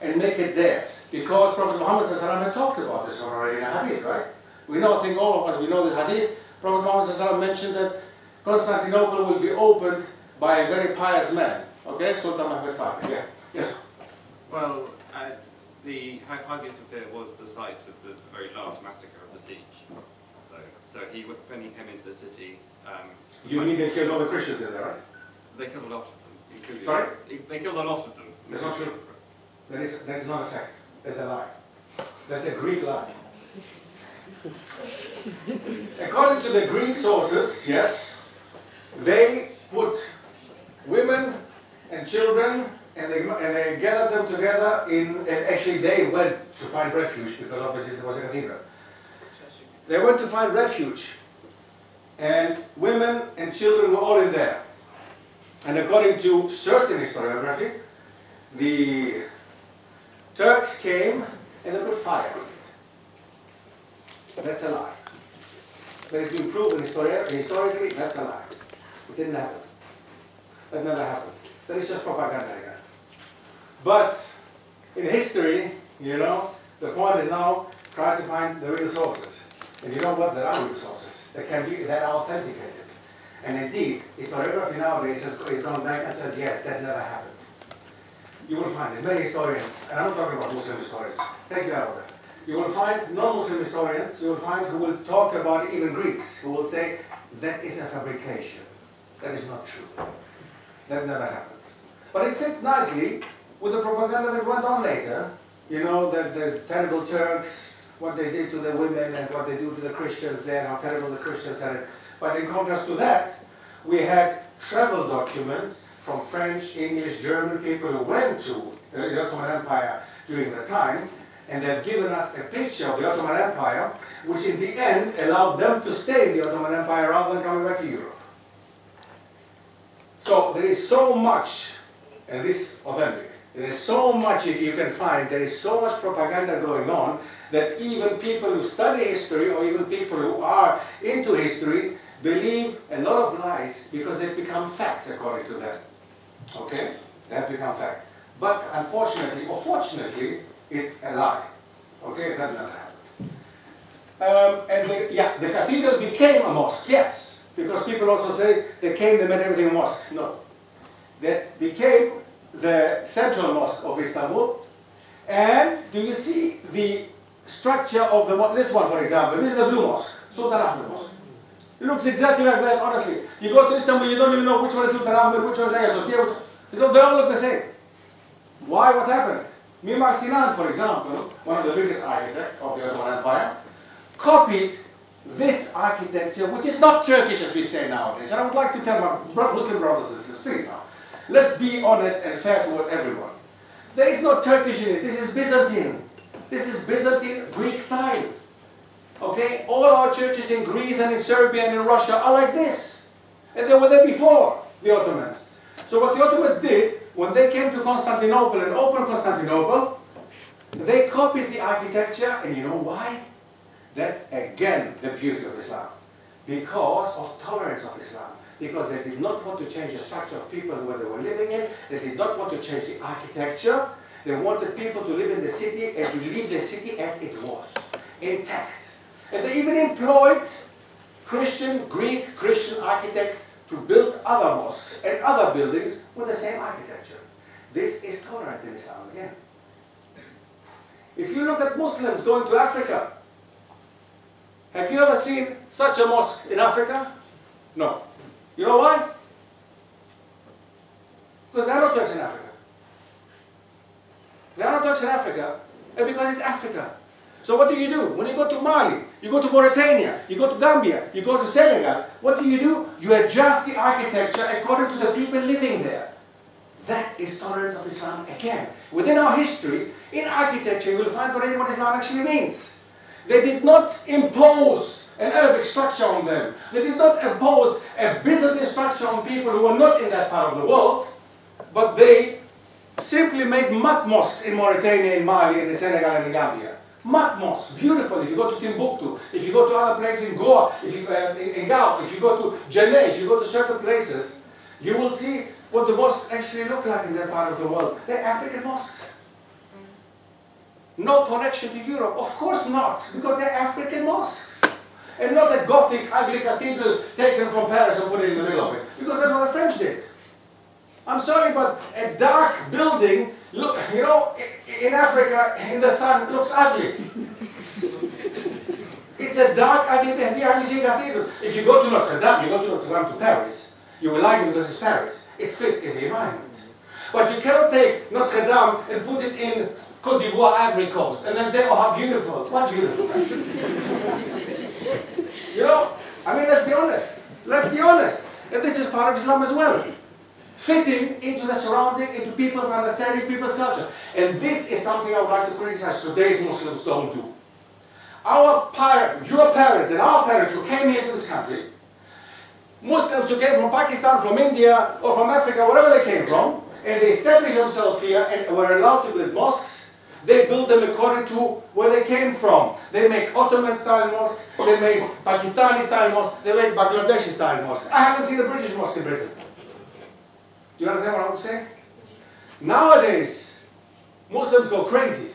and make it theirs. Because Prophet Muhammad had talked about this already in a hadith, right? We know, I think all of us, we know the hadith. Prophet Muhammad mentioned that Constantinople will be opened by a very pious man. Okay, Sultan Mehmed Fatih, yeah. Yes? Well, the Hagia Sophia was the site of the very last massacre of the siege. So when he came into the city... you mean they killed all the Christians in there, right? They killed a lot of them. Including Sorry? They killed a lot of them. That's not true. That is not a fact. That's a lie. That's a Greek lie. According to the Greek sources, yes, they put women and children and they gathered them together and actually they went to find refuge because obviously there was a cathedral. They went to find refuge and women and children were all in there. And according to certain historiography, the Turks came and they put fire on it. That's a lie. That has been proven historically, that's a lie. It didn't happen. That never happened. That is just propaganda again. But in history, you know, the point is now try to find the real sources. And you know what? There are real sources that are authenticated. And indeed, historiography nowadays has gone back and says, yes, that never happened. You will find it. Many historians, and I'm not talking about Muslim historians, take it out of that. You will find non-Muslim historians, you will find who will talk about it, even Greeks, who will say, that is a fabrication. That is not true. That never happened. But it fits nicely with the propaganda that went on later. You know, the terrible Turks, what they did to the women and what they do to the Christians there, how terrible the Christians are. But in contrast to that, we had travel documents from French, English, German people who went to the Ottoman Empire during the time, and they've given us a picture of the Ottoman Empire, which in the end allowed them to stay in the Ottoman Empire rather than coming back to Europe. So there is so much, and this is authentic, there is so much you can find, there is so much propaganda going on, that even people who study history, or even people who are into history, believe a lot of lies because they've become facts according to them. Okay? They have become facts. But unfortunately, or fortunately, it's a lie. Okay? That never happened. And the cathedral became a mosque, yes. Because people also say they came, they made everything a mosque. No. That became the central mosque of Istanbul. And do you see the structure of this one, for example? This is the blue mosque, Sultan Ahmed Mosque. It looks exactly like that, honestly. You go to Istanbul, you don't even know which one is Sultan Ahmed, which one is Hagia Sophia. They all look the same. Why? What happened? Mimar Sinan, for example, one of the biggest architects of the Ottoman Empire, copied this architecture, which is not Turkish as we say nowadays. And I would like to tell my Muslim brothers and sisters, please now, let's be honest and fair towards everyone. There is no Turkish in it. This is Byzantine. This is Byzantine Greek style. Okay? All our churches in Greece and in Serbia and in Russia are like this. And they were there before the Ottomans. So what the Ottomans did, when they came to Constantinople and opened Constantinople, they copied the architecture, and you know why? That's again the beauty of Islam. Because of tolerance of Islam. Because they did not want to change the structure of people where they were living in. They did not want to change the architecture. They wanted people to live in the city and to leave the city as it was, intact. And they even employed Greek Christian architects to build other mosques and other buildings with the same architecture. This is tolerance in Islam again. If you look at Muslims going to Africa, have you ever seen such a mosque in Africa? No. You know why? Because there are no Turks in Africa. There are no Turks in Africa, and because it's Africa. So what do? When you go to Mali, you go to Mauritania, you go to Gambia, you go to Senegal, what do? You adjust the architecture according to the people living there. That is tolerance of Islam again. Within our history, in architecture, you will find already what Islam actually means. They did not impose an Arabic structure on them. They did not impose a Byzantine structure on people who were not in that part of the world, but they simply made mud mosques in Mauritania, in Mali, in Senegal, and in Gambia. Mud mosques, beautiful. If you go to Timbuktu, if you go to other places in Goa, if you in Gao, if you go to Janneh, if you go to certain places, you will see what the mosques actually look like in that part of the world. They're African mosques. No connection to Europe? Of course not, because they're African mosques. And not a Gothic, ugly cathedral taken from Paris and put it in the middle of it. Because that's what the French did. I'm sorry, but a dark building, look, you know, in Africa, in the sun, looks ugly. It's a dark, ugly cathedral. If you go to Notre Dame, to Paris, you will like it because it's Paris. It fits in the environment. But you cannot take Notre Dame and put it in Côte d'Ivoire, Ivory Coast, and then say, oh, how beautiful. What beautiful? You know, I mean, let's be honest. Let's be honest. And this is part of Islam as well. Fitting into the surrounding, into people's understanding, people's culture. And this is something I would like to criticize today's Muslims don't do. Our parents, your parents and our parents who came here to this country, Muslims who came from Pakistan, from India, or from Africa, wherever they came from, and they established themselves here and were allowed to build mosques, they built them according to where they came from. They make Ottoman-style mosques, they make Pakistani-style mosques, they make Bangladeshi-style mosques. I haven't seen a British mosque in Britain. Do you understand what I'm saying? Nowadays, Muslims go crazy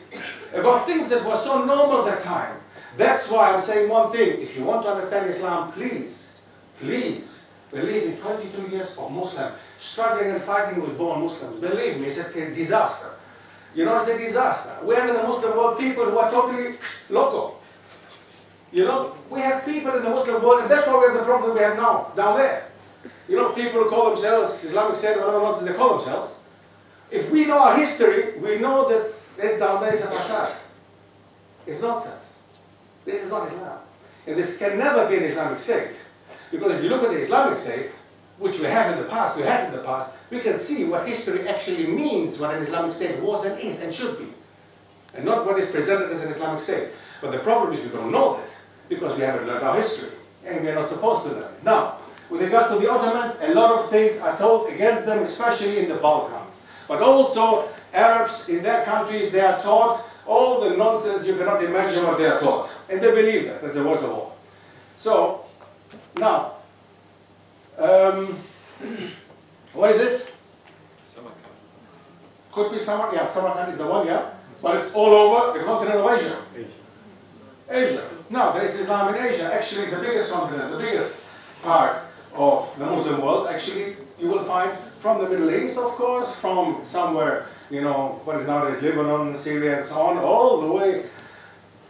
about things that were so normal at that time. That's why I'm saying one thing. If you want to understand Islam, please, please, believe in 22 years of Muslim struggling and fighting with born Muslims. Believe me, it's a disaster. You know, it's a disaster. We have in the Muslim world people who are totally loco. You know, we have people in the Muslim world, and that's why we have the problem we have now, down there. You know, people who call themselves Islamic State, whatever nonsense they call themselves. If we know our history, we know that this down there is a facade. It's nonsense. This is not Islam. And this can never be an Islamic State. Because if you look at the Islamic State, which we have in the past, we had in the past, we can see what history actually means, what an Islamic State was and is and should be. And not what is presented as an Islamic State. But the problem is we don't know that, because we haven't learned our history. And we are not supposed to learn it. Now, with regards to the Ottomans, a lot of things are told against them, especially in the Balkans. But also, Arabs in their countries, they are taught all the nonsense you cannot imagine what they are taught. And they believe that there was a war. So, now, what is this? Samarkand. Could be Samarkand. Yeah, Samarkand is the one, yeah? But it's all over the continent of Asia. Asia. No, there is Islam in Asia. Actually, it's the biggest continent, the biggest part of the Muslim world. Actually, you will find from the Middle East, of course, from somewhere, you know, what is nowadays Lebanon, Syria, and so on, all the way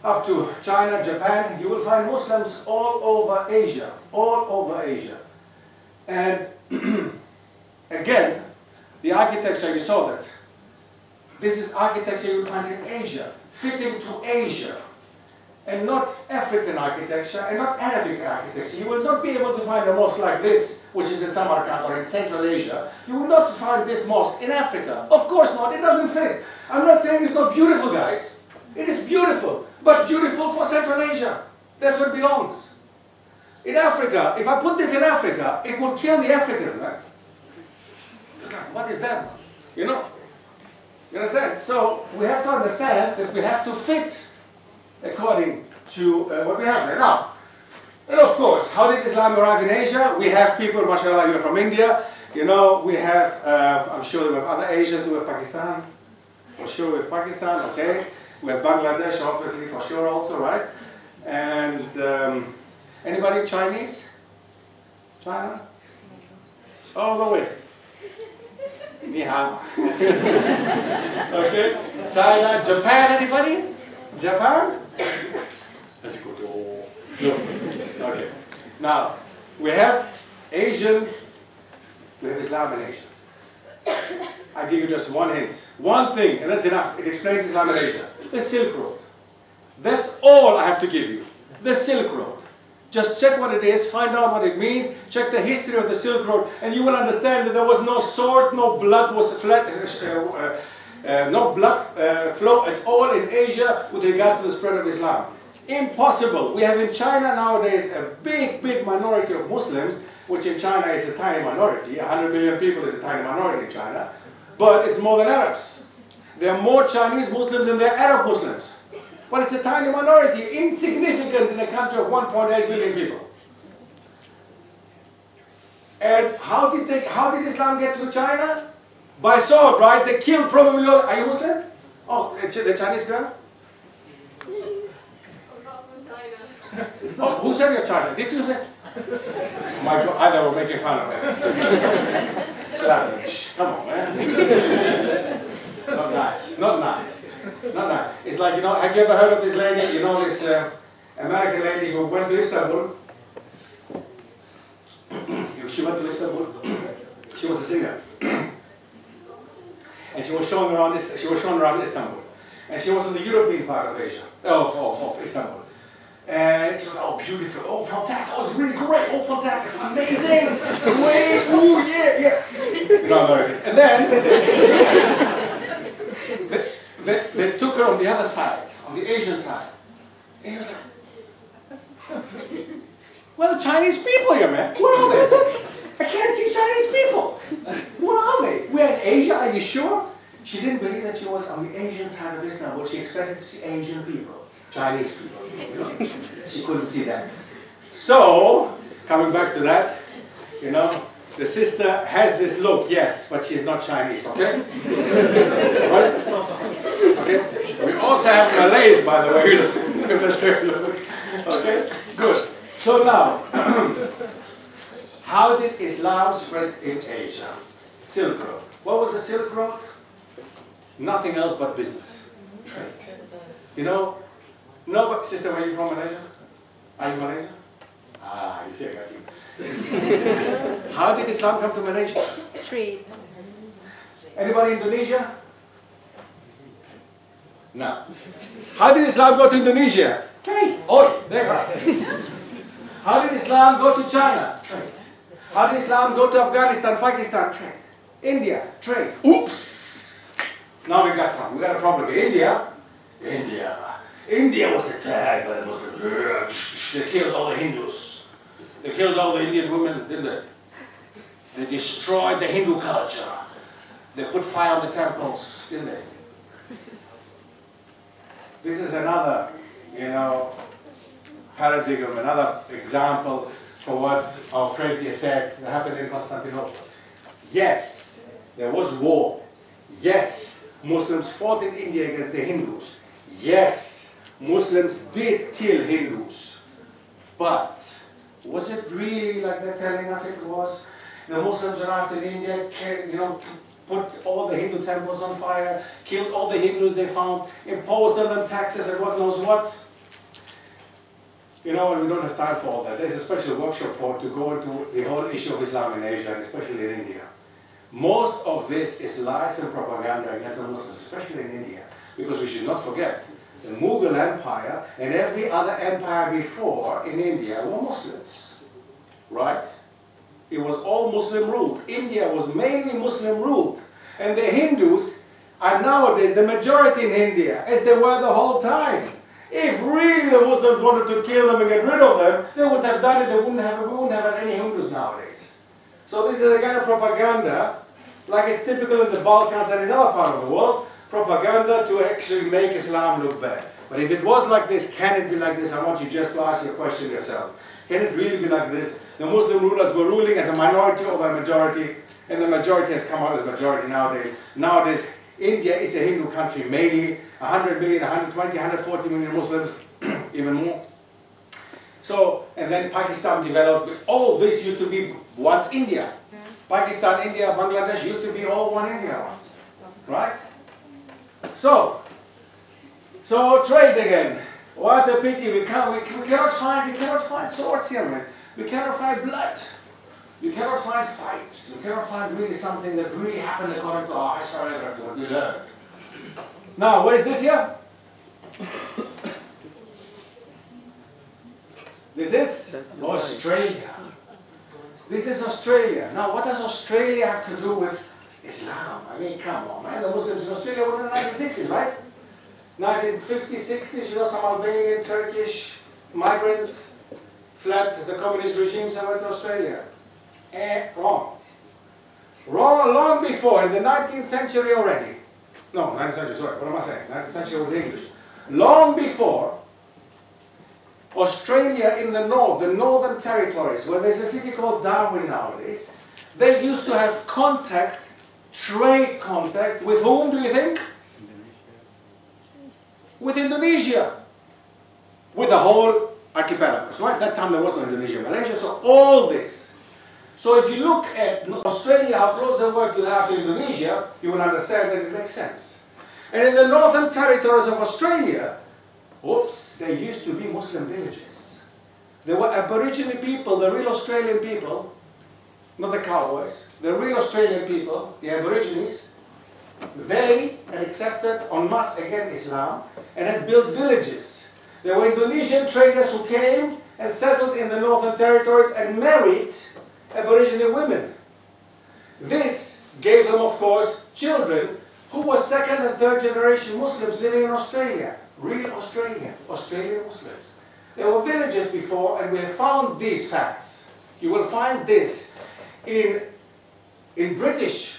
up to China, Japan. You will find Muslims all over Asia, all over Asia. And again, the architecture, you saw that. This is architecture you will find in Asia, fitting to Asia. And not African architecture, and not Arabic architecture. You will not be able to find a mosque like this, which is in Samarkand or in Central Asia. You will not find this mosque in Africa. Of course not, it doesn't fit. I'm not saying it's not beautiful, guys. It is beautiful, but beautiful for Central Asia. That's where it belongs. In Africa, if I put this in Africa, it would kill the Africans, right? What is that? You know? You understand? So, we have to understand that we have to fit according to what we have there. Now, and of course, how did Islam arrive in Asia? We have people, mashallah, you're from India. You know, we have, I'm sure we have other Asians, we have Pakistan. For sure we have Pakistan, okay. We have Bangladesh, obviously, for sure also, right? And anybody Chinese? China? All the way. Ni hao. Okay. China, Japan, anybody? Japan? That's a good. No. Okay. Now, we have Asian, we have Islam in Asia. I give you just one hint. One thing, and that's enough. It explains Islam in Asia. The Silk Road. That's all I have to give you. The Silk Road. Just check what it is, find out what it means, check the history of the Silk Road, and you will understand that there was no sword, no blood was no blood flow at all in Asia with regards to the spread of Islam. Impossible. We have in China nowadays a big, big minority of Muslims, which in China is a tiny minority. 100 million people is a tiny minority in China, but it's more than Arabs. There are more Chinese Muslims than there are Arab Muslims. But it's a tiny minority, insignificant in a country of 1.8 billion people. And how did Islam get to China? By sword, right? They killed probably all. Are you Muslim? Oh, the Chinese girl? Oh, who said you're China? Did you say? Oh my God, I thought we were making fun of it. Islam, come on, man. Not nice, not nice. Not nice. It's like, you know, have you ever heard of this lady, you know, this American lady who went to Istanbul? She went to Istanbul. She was a singer. And she was shown around Istanbul. And she was in the European part of Asia, of Istanbul. And she was, oh, beautiful, oh, fantastic, oh, it's really great, oh, fantastic, amazing, great, ooh, yeah, yeah. You know, Americans. And then, they took her on the other side, on the Asian side. And he was like, Well, Chinese people here, man. Where are they? I can't see Chinese people. Where are they? We're in Asia, are you sure? She didn't believe that she was on the Asian side of Islam, but she expected to see Asian people, Chinese people. You know? She couldn't see that. So, coming back to that, you know, the sister has this look, yes, but she's not Chinese, okay? Right? Okay? We also have Malays, by the way. Okay? Good. So now, how did Islam spread in Asia? Silk Road. What was the Silk Road? Nothing else but business. Trade. You know, no, but sister, where are you from, Malaysia? Are you Malaysian? Ah, you see, I got you. How did Islam come to Malaysia? Trade. Anybody in Indonesia? No. How did Islam go to Indonesia? Trade. Oh, there. How did Islam go to China? Trade. How did Islam go to Afghanistan, Pakistan? Trade. India? Trade. Oops. Now we got some. We got a problem here. India was attacked by the Muslims. They killed all the Hindus. They killed all the Indian women, didn't they? They destroyed the Hindu culture. They put fire on the temples, didn't they? This is another, you know, paradigm, another example for what our friend here said that happened in Constantinople. Yes, there was war. Yes, Muslims fought in India against the Hindus. Yes, Muslims did kill Hindus. But was it really like they're telling us it was? The Muslims arrived in India, you know, put all the Hindu temples on fire, killed all the Hindus they found, imposed on them taxes and what knows what. You know, and we don't have time for all that. There's a special workshop for to go into the whole issue of Islam in Asia, and especially in India. Most of this is lies and propaganda against the Muslims, especially in India. Because we should not forget, the Mughal Empire and every other empire before in India were Muslims. Right? It was all Muslim ruled. India was mainly Muslim ruled. And the Hindus are nowadays the majority in India, as they were the whole time. If really the Muslims wanted to kill them and get rid of them, they would have done it. We wouldn't have any Hindus nowadays. So this is a kind of propaganda, like it's typical in the Balkans and in other parts of the world, propaganda to actually make Islam look bad. But if it was like this, can it be like this? I want you just to ask your question yourself. Can it really be like this? The Muslim rulers were ruling as a minority over a majority, and the majority has come out as majority nowadays. Nowadays, India is a Hindu country, mainly 100 million, 120, 140 million Muslims, even more. So, and then Pakistan developed. All this used to be once India. Pakistan, India, Bangladesh used to be all one India once. Right? So trade again. What a pity. We cannot find swords here, man. We cannot find blood. We cannot find fights. We cannot find really something that really happened according to our historiography, what we learned. Now, where is this here? This is Australia. This is Australia. Now, what does Australia have to do with Islam? I mean, come on, man. The Muslims in Australia were in the 1960s, right? 1950s, 60s, you know, some Albanian, Turkish migrants fled the communist regimes and went to Australia. Wrong. Wrong long before, in the 19th century already. No, 19th century, sorry, what am I saying? 19th century was English. Long before, Australia in the north, the Northern Territories, where there's a city called Darwin nowadays, they used to have contact, trade contact, with whom do you think? With Indonesia. With the whole archipelago. So at that time there was no Indonesia, Malaysia, so all this. So if you look at Australia, how close they were to Indonesia, you will understand that it makes sense. And in the Northern Territories of Australia, oops, there used to be Muslim villages. There were Aboriginal people, the real Australian people, not the cowboys, the real Australian people, the Aborigines. They had accepted en masse again Islam and had built villages. There were Indonesian traders who came and settled in the Northern Territories and married Aboriginal women. This gave them, of course, children who were second and third generation Muslims living in Australia. Real Australian Muslims. There were villages before, and we have found these facts. You will find this in British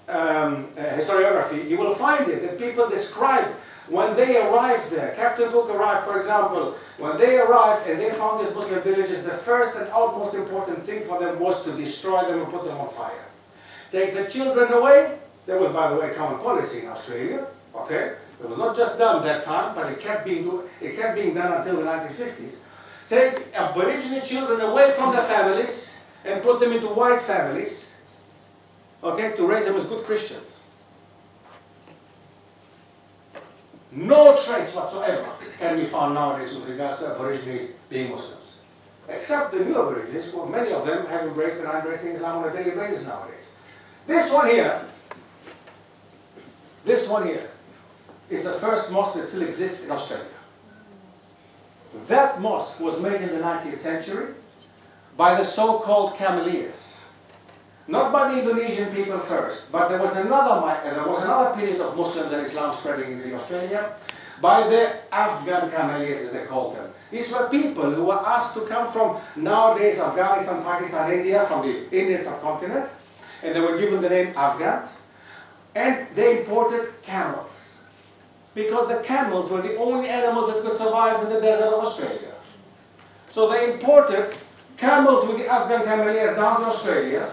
historiography. You will find it that people describe when they arrived there. Captain Cook arrived, for example. When they arrived and they found these Muslim villages, the first and utmost important thing for them was to destroy them and put them on fire. Take the children away. That was, by the way, common policy in Australia. Okay, it was not just done that time, but it kept being done until the 1950s. Take Aboriginal children away from their families and put them into white families. Okay, to raise them as good Christians. No trace whatsoever can be found nowadays with regards to Aborigines being Muslims. Except the new Aborigines, who many of them have embraced and are embracing Islam on a daily basis nowadays. This one here is the first mosque that still exists in Australia. That mosque was made in the 19th century by the so-called Cameleers. Not by the Indonesian people first, but there was another period of Muslims and Islam spreading in Australia by the Afghan Cameleers, as they called them. These were people who were asked to come from nowadays Afghanistan, Pakistan, India, from the Indian subcontinent, and they were given the name Afghans, and they imported camels, because the camels were the only animals that could survive in the desert of Australia. So they imported camels with the Afghan Cameleers down to Australia,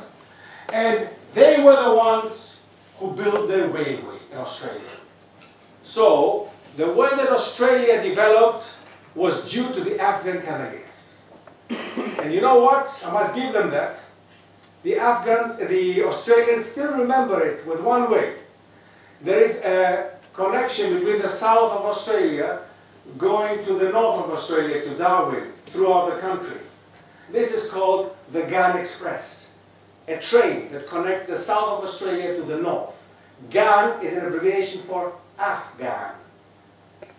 and they were the ones who built the railway in Australia. So the way that Australia developed was due to the Afghan Cameleers. And you know what? I must give them that. The Australians still remember it with one way. There is a connection between the south of Australia going to the north of Australia, to Darwin, throughout the country. This is called the Ghan Express, a train that connects the south of Australia to the north. Ghan is an abbreviation for Afghan.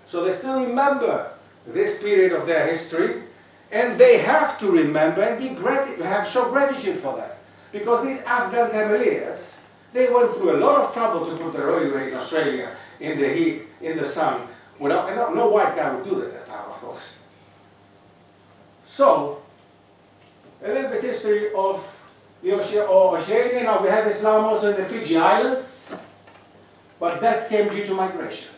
So they still remember this period of their history, and they have to remember and show gratitude for that. Because these Afghan Cameleers, they went through a lot of trouble to put the railway in Australia in the heat, in the sun. Without, no white guy would do that at that time, of course. So, a little bit history of the Oceania. Now we have Islam also in the Fiji Islands, but that came due to migration.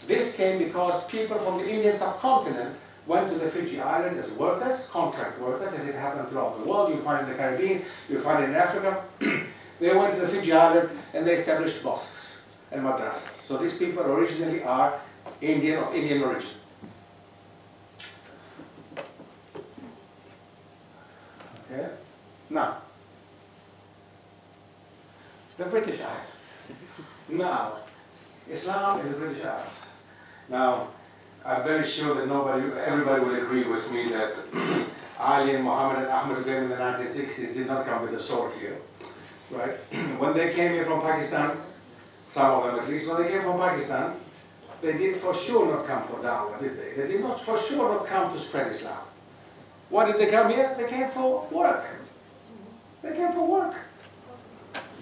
This came because people from the Indian subcontinent went to the Fiji Islands as workers, contract workers, as it happened throughout the world. You'll find it in the Caribbean, you'll find it in Africa. They went to the Fiji Islands and they established mosques and madrasas. So these people originally are of Indian origin. Okay. Now, the British Isles. Now, Islam in the British Isles. Now, I'm very sure that everybody will agree with me that Ali and Muhammad and Ahmed came in the 1960s did not come with a sword here, right? When they came here from Pakistan, some of them at least, when they came from Pakistan, they did for sure not come for da'wah, did they? They did not for sure not come to spread Islam. Why did they come here? They came for work. They came for work.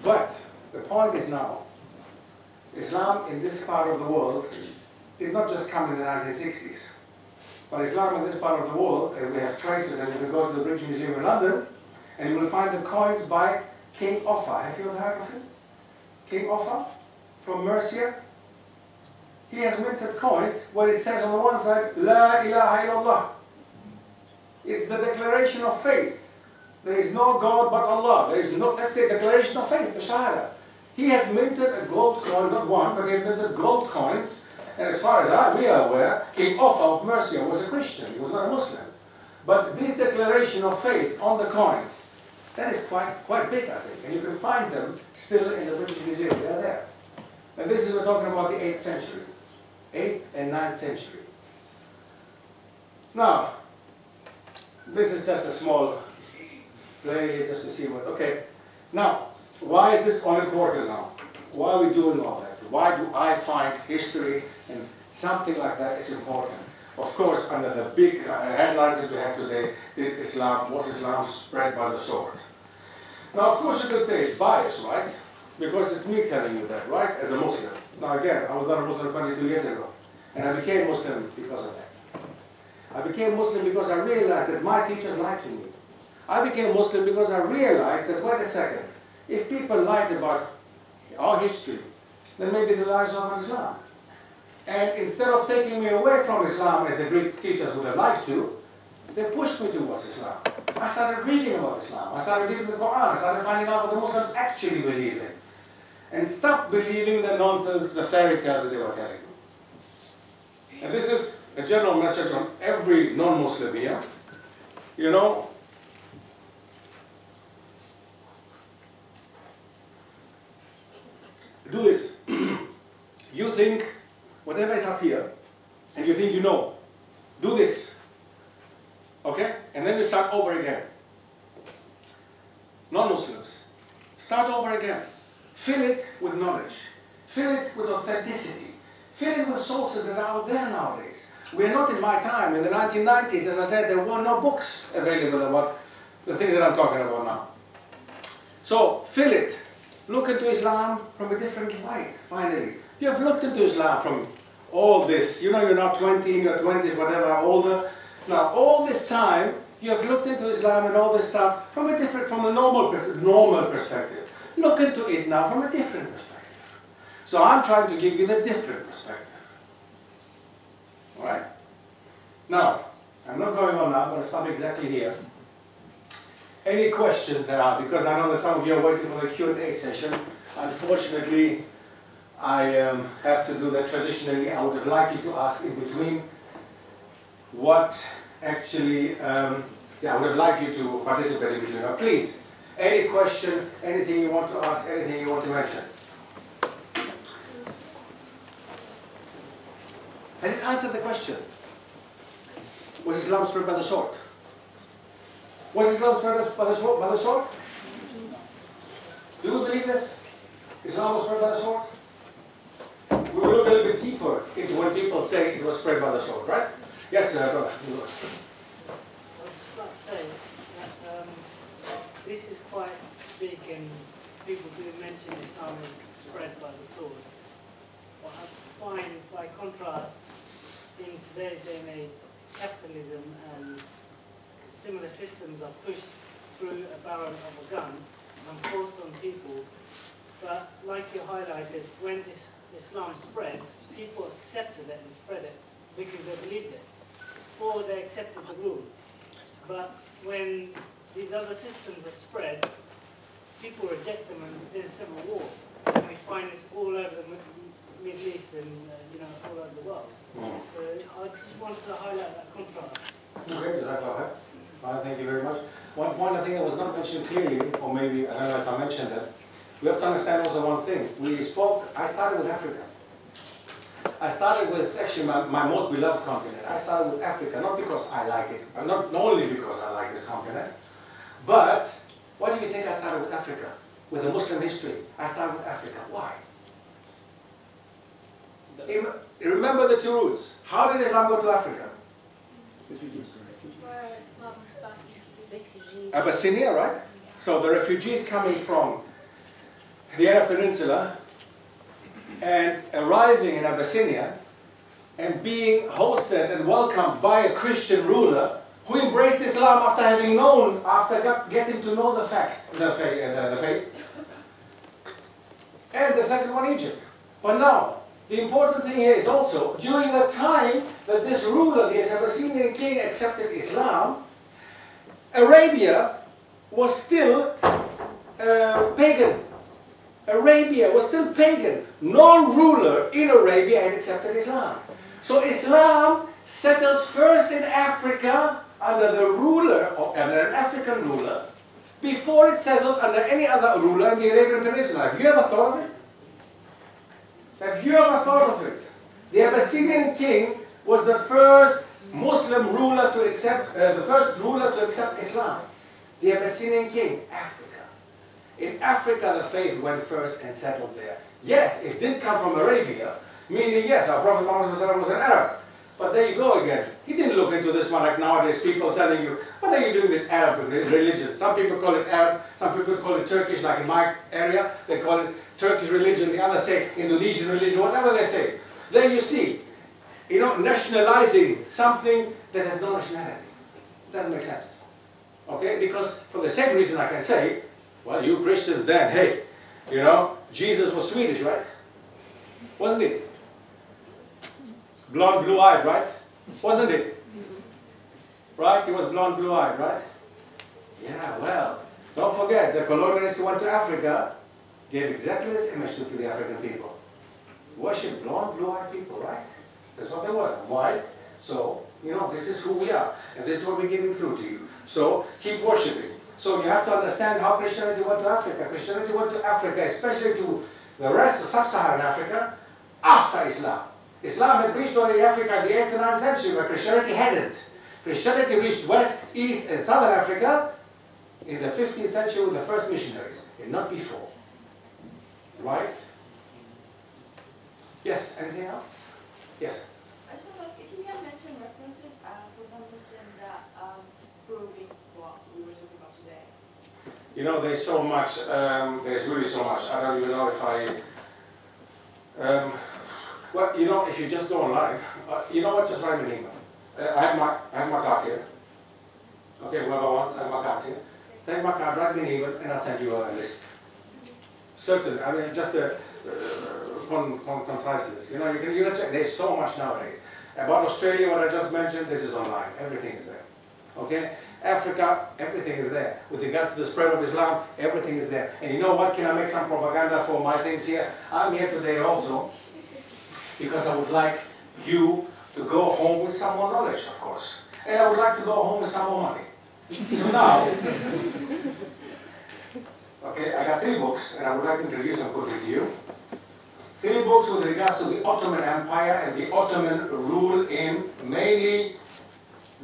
But the point is now, Islam in this part of the world did not just come in the 1960s. But Islam in this part of the world, and we have traces, and you can go to the British Museum in London, and you will find the coins by King Offa. Have you ever heard of him? King Offa from Mercia. He has minted coins where it says on the one side, La ilaha illallah. It's the declaration of faith. There is no God but Allah. That's the declaration of faith, the Shahada. He had minted a gold coin, not one, but he had minted gold coins. And as far as we are aware, King Offa of Mercia was a Christian. He was not a Muslim. But this declaration of faith on the coins, that is quite big, I think. And you can find them still in the British Museum. They are there. And this is, we're talking about the 8th century. 8th and 9th century. Now, this is just a small play just to see what, okay. Now, why is this all important now? Why are we doing all that? Why do I find history and something like that is important? Of course, under the big headlines that we have today, was Islam spread by the sword? Now, of course, you could say it's biased, right? Because it's me telling you that, right? As a Muslim. Now, again, I was not a Muslim 22 years ago, and I became Muslim because of that. I became Muslim because I realized that my teachers lied to me. I became Muslim because I realized that, wait a second, if people lied about our history, then maybe the lies of Islam. And instead of taking me away from Islam, as the Greek teachers would have liked to, they pushed me towards Islam. I started reading about Islam. I started reading the Quran. I started finding out what the Muslims actually believe in. And stopped believing the nonsense, the fairy tales that they were telling me. And this is a general message on every non-Muslim here. You know, do this. You think whatever is up here, and you think you know, do this. Okay? And then you start over again. Non-Muslims, start over again. Fill it with knowledge. Fill it with authenticity. Fill it with sources that are out there nowadays. We're not in my time. In the 1990s, as I said, there were no books available about the things that I'm talking about now. So, fill it. Look into Islam from a different light, finally. You have looked into Islam from all this. You know, you're now 20, in your 20s, whatever, older. Now, all this time, you have looked into Islam and all this stuff from a normal perspective. Look into it now from a different perspective. So I'm trying to give you the different perspective. All right? Now, I'm not going on now, I'm going to stop exactly here. Any questions there are? Because I know that some of you are waiting for the Q&A session. Unfortunately, I have to do that traditionally. I would have liked you to ask in between what actually, I would have liked you to participate in between. Now, please, any question, anything you want to ask, anything you want to mention? Has it answered the question? Was Islam spread by the sword? Was Islam spread by the sword? Do you believe this? Islam was spread by the sword? We will look a little bit deeper into when people say it was spread by the sword, right? Yes, sir. Go ahead. I was just about to say that this is quite big, and people do mention Islam is spread by the sword. But I find, by contrast, in today's day and age, capitalism and similar systems are pushed through a barrel of a gun and forced on people. But like you highlighted, when Islam spread, people accepted it and spread it because they believed it, or they accepted the rule. But when these other systems are spread, people reject them, and there's a civil war. And we find this all over the Middle East and all over the world. So I just wanted to highlight that contrast. Okay, thank you very much. One point I think that was not mentioned clearly, or maybe, I don't know if I mentioned that, we have to understand also one thing. I started with Africa. I started with, actually, my most beloved continent. I started with Africa, not because I like it, not only because I like this continent, but why do you think I started with Africa? With a Muslim history. I started with Africa. Why? Remember the two routes. How did Islam go to Africa? Abyssinia, right? So the refugees coming from the Arab Peninsula and arriving in Abyssinia and being hosted and welcomed by a Christian ruler who embraced Islam after having known, getting to know the faith. And the second one, Egypt. But now, the important thing here is also, during the time that this ruler, this Abyssinian king, accepted Islam, Arabia was still pagan. Arabia was still pagan. No ruler in Arabia had accepted Islam. So Islam settled first in Africa under the ruler, or under an African ruler, before it settled under any other ruler in the Arabian Peninsula. Have you ever thought of it? Have you ever thought of it? The Abyssinian king was the first Muslim ruler to accept, Islam. The Abyssinian king, Africa. In Africa, the faith went first and settled there. Yes, it did come from Arabia, meaning yes, our Prophet Muhammad was an Arab. But there you go again. He didn't look into this one like nowadays people telling you, what are you doing this Arab religion? Some people call it Arab, some people call it Turkish, like in my area, they call it Turkish religion, the others say Indonesian religion, whatever they say. There you see, you know, nationalizing something that has no nationality. It doesn't make sense. Okay? Because for the same reason I can say, well, you Christians then, hey, you know, Jesus was Swedish, right? Wasn't he? Blonde, blue-eyed, right? Wasn't he? Right? He was blonde, blue-eyed, right? Yeah, well, don't forget, the colonialists who went to Africa gave exactly this image to the African people. Worship blonde, blue-eyed people, right? That's what they were, white. So, you know, this is who we are. And this is what we're giving through to you. So, keep worshiping. So you have to understand how Christianity went to Africa. Christianity went to Africa, especially to the rest of sub-Saharan Africa, after Islam. Islam had reached already Africa in the 8th and 9th century, but Christianity hadn't. Christianity reached West, East, and Southern Africa in the 15th century with the first missionaries, and not before. Right? Yes, anything else? Yes. I just want to ask if you can mention references for one Muslim that proving what we were talking about today. You know, there's so much, there's really so much. I don't even know if I, well, you know, if you just go online, you know what, just write me an email. I have my card here. Okay, whoever wants, I have my card here. Take my card, write me an email, and I'll send you a list. Certain, I mean, just a concise list. You know, you can check. There's so much nowadays. About Australia, what I just mentioned, this is online. Everything is there. Okay? Africa, everything is there. With regards to the spread of Islam, everything is there. And you know what? Can I make some propaganda for my things here? I'm here today also because I would like you to go home with some more knowledge, of course. And I would like to go home with some more money. So now, okay, I got 3 books, and I would like to introduce them quickly to you. 3 books with regards to the Ottoman Empire and the Ottoman rule in mainly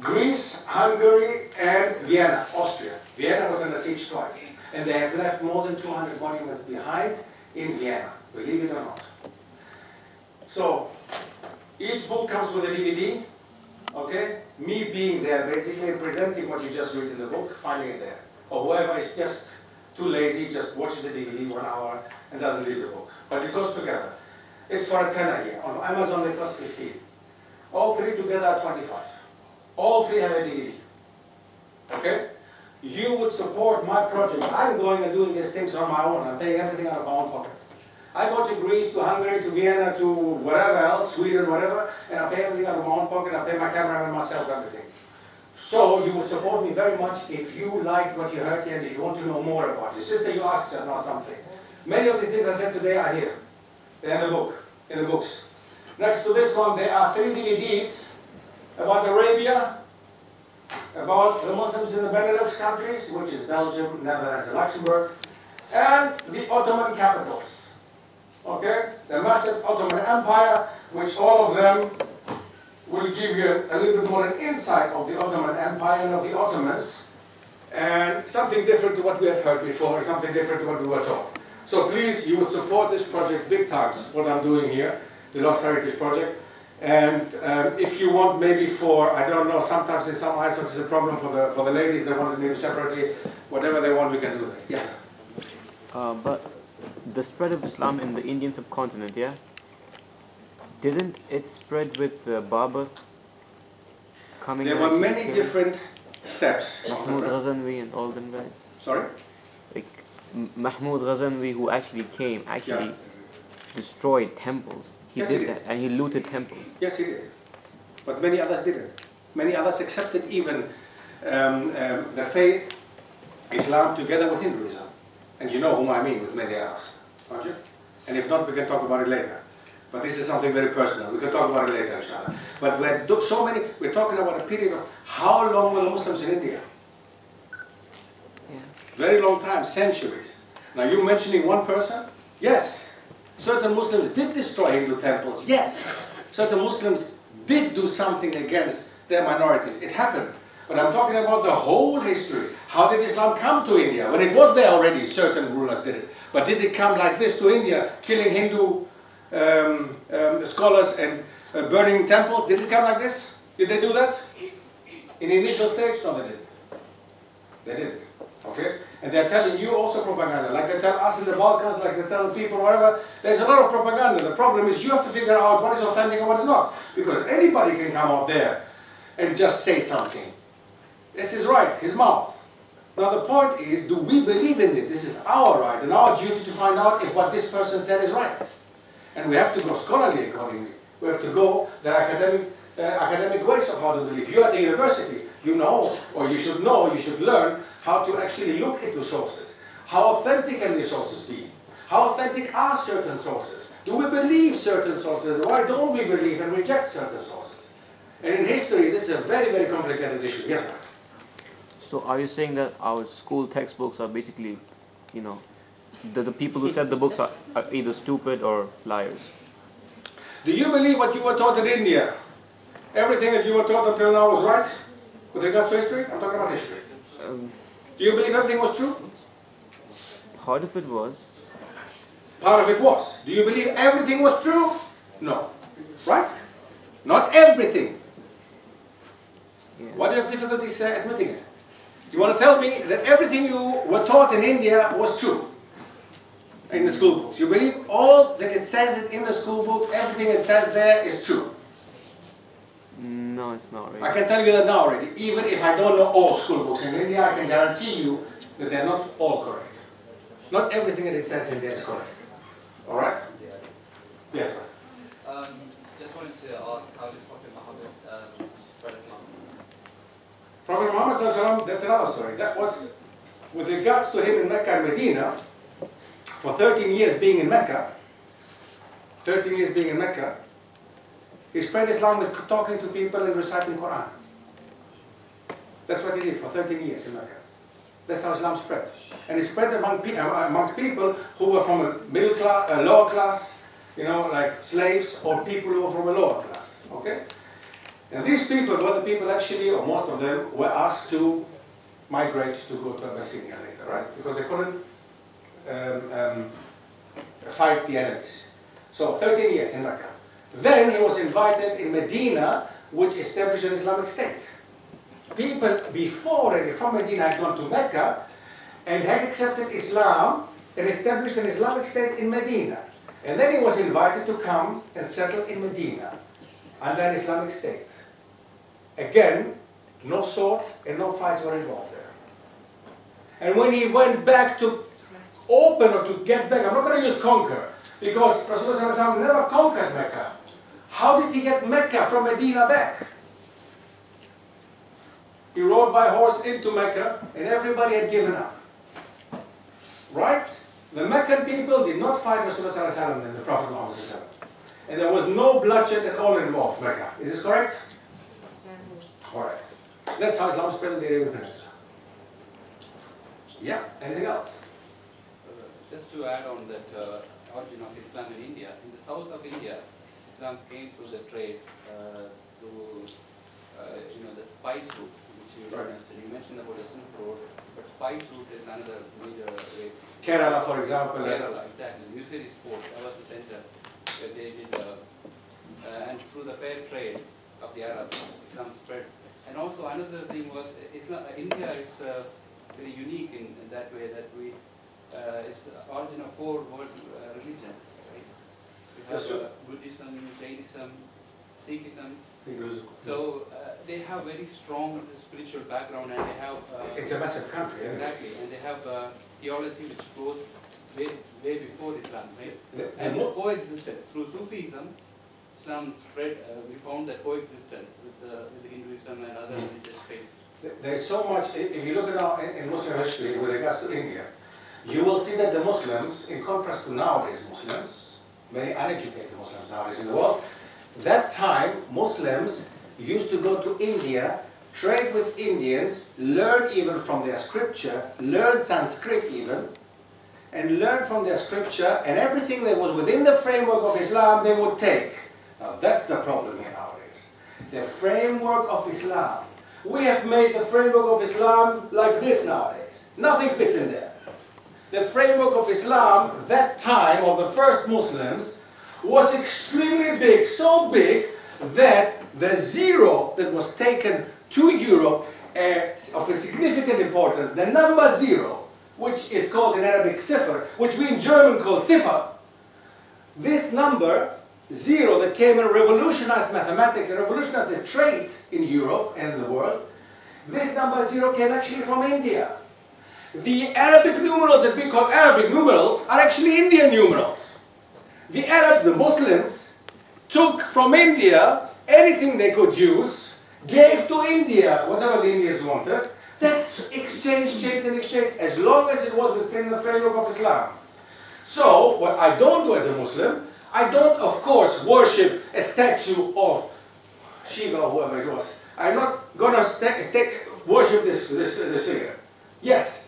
Greece, Hungary, and Vienna, Austria. Vienna was under siege twice, and they have left more than 200 monuments behind in Vienna, believe it or not. So, each book comes with a DVD, okay? Me being there, basically presenting what you just read in the book, finding it there. Or whoever is just too lazy, just watches the DVD 1 hour and doesn't read the book. But it goes together. It's for a tenner here. On Amazon they cost 15. All 3 together are 25. All 3 have a DVD. Okay? You would support my project. I'm going and doing these things on my own. I'm paying everything out of my own pocket. I go to Greece, to Hungary, to Vienna, to wherever else, Sweden, whatever, and I pay everything out of my own pocket. I pay my cameraman, myself, everything. So you would support me very much if you liked what you heard here and if you want to know more about it. Sister, you asked just now something. Many of the things I said today are here. They're in the book, in the books. Next to this one, there are 3 DVDs about Arabia, about the Muslims in the Benelux countries, which is Belgium, Netherlands, and Luxembourg, and the Ottoman capitals. Okay? The massive Ottoman Empire, which all of them will give you a little bit more an insight of the Ottoman Empire and of the Ottomans, and something different to what we have heard before, something different to what we were taught. So please, you would support this project big times, what I'm doing here, the Lost Heritage Project. And if you want maybe for, I don't know, sometimes in some eyes it's a problem for the ladies, they want it maybe separately, whatever they want, we can do that. Yeah. But the spread of Islam in the Indian subcontinent, yeah? Didn't it spread with Babur coming? There were many different steps. Mahmud Ghazanvi and all them guys. Sorry? Like Mahmud Ghazanvi, who actually came, destroyed temples. He did that, and he looted temples. Yes, he did. But many others didn't. Many others accepted even the faith, Islam, together with Hinduism. And you know whom I mean with many others, don't you? And if not, we can talk about it later. But this is something very personal. We can talk about it later, inshallah. But we're talking about a period of how long were the Muslims in India? Yeah. Very long time, centuries. Now you mentioning one person? Yes. Certain Muslims did destroy Hindu temples. Yes. Certain Muslims did do something against their minorities. It happened. But I'm talking about the whole history. How did Islam come to India? When it was there already, certain rulers did it. But did it come like this to India, killing Hindu scholars and burning temples? Did it come like this? Did they do that? In the initial stage? No, they didn't. They didn't. Okay? And they're telling you also propaganda, like they tell us in the Balkans, like they tell people wherever. There's a lot of propaganda. The problem is you have to figure out what is authentic and what is not. Because anybody can come out there and just say something. It's his right, his mouth. Now the point is, do we believe in it? This is our right and our duty to find out if what this person said is right. And we have to go scholarly accordingly. We have to go the academic ways of how to believe. You at the university, you know, or you should know, you should learn how to actually look into sources. How authentic can these sources be? How authentic are certain sources? Do we believe certain sources? Why don't we believe and reject certain sources? And in history, this is a very, very complicated issue. Yes, ma'am. So are you saying that our school textbooks are basically, you know, the people who said the books are either stupid or liars? Do you believe what you were taught in India? Everything that you were taught until now was right? With regards to history? I'm talking about history. Do you believe everything was true? Part of it was. Part of it was. Do you believe everything was true? No. Right? Not everything. Yeah. Why do you have difficulties admitting it? You want to tell me that everything you were taught in India was true? In the school books. You believe all that it says in the school books, everything it says there is true? No, it's not really. I can tell you that now already. Even if I don't know all school books in India, I can guarantee you that they're not all correct. Not everything that it says in there is correct. Alright? Yes, ma'am. Just wanted to ask, how did Prophet Muhammad spread Islam? Prophet Muhammad, that's another story. That was with regards to him in Mecca and Medina. For 13 years being in Mecca, he spread Islam with talking to people and reciting Quran. That's what he did for 13 years in Mecca. That's how Islam spread. And it spread among people who were from a middle class, lower class, you know, like slaves, or people who were from a lower class. Okay? And these people were the people actually, or most of them, were asked to migrate to go to Abyssinia later, right? Because they couldn't fight the enemies. So 13 years in Mecca. Then he was invited in Medina, which established an Islamic State. People before already from Medina had gone to Mecca and had accepted Islam and established an Islamic State in Medina. And then he was invited to come and settle in Medina under an Islamic State. Again, no sword and no fights were involved there. And when he went back to open or to get back, I'm not going to use conquer, because Rasulullah never conquered Mecca. How did he get Mecca from Medina back? He rode by horse into Mecca and everybody had given up. Right? The Meccan people did not fight Rasulullah and the Prophet Muhammad. And there was no bloodshed at all involved, Mecca. Is this correct? Alright. That's how Islam spread in the Arabian Peninsula. Yeah, anything else? Just to add on that origin of Islam in India, in the south of India, Islam came through the trade through the spice route, which you mentioned. You mentioned about the Silk Road, but spice route is another major way. Kerala, for example. Kerala, exactly. Newsiri Sports, that was the center where they did, and through the fair trade of the Arabs, Islam spread. And also another thing was, India is very unique in that way that we. It's the origin of 4 world religions, right? We have Buddhism, Jainism, Sikhism. So they have very strong spiritual background, and they have. It's a massive country. Exactly, and they have theology which goes way before Islam, right? And coexisted through Sufism. Islam spread. We found that coexisted with Hinduism and other religious faiths. There's so much. If you look at in Muslim history with regards to India, you will see that the Muslims, in contrast to nowadays Muslims, many uneducated Muslims nowadays in the world, that time Muslims used to go to India, trade with Indians, learn even from their scripture, learn Sanskrit even, and learn from their scripture, and everything that was within the framework of Islam they would take. Now that's the problem here nowadays. The framework of Islam. We have made the framework of Islam like this nowadays. Nothing fits in there. The framework of Islam, that time, of the first Muslims, was extremely big, so big that the zero that was taken to Europe of a significant importance, the number 0, which is called in Arabic Sifr, which we in German call Ziffer, this number 0 that came and revolutionized mathematics and revolutionized the trade in Europe and in the world, this number 0 came actually from India. The Arabic numerals that we call Arabic numerals are actually Indian numerals. The Arabs, the Muslims, took from India anything they could use, gave to India whatever the Indians wanted. That's exchange, change and exchange, as long as it was within the framework of Islam. So, what I don't do as a Muslim, I don't, of course, worship a statue of Shiva or whoever it was. I'm not going to worship this figure. Yes.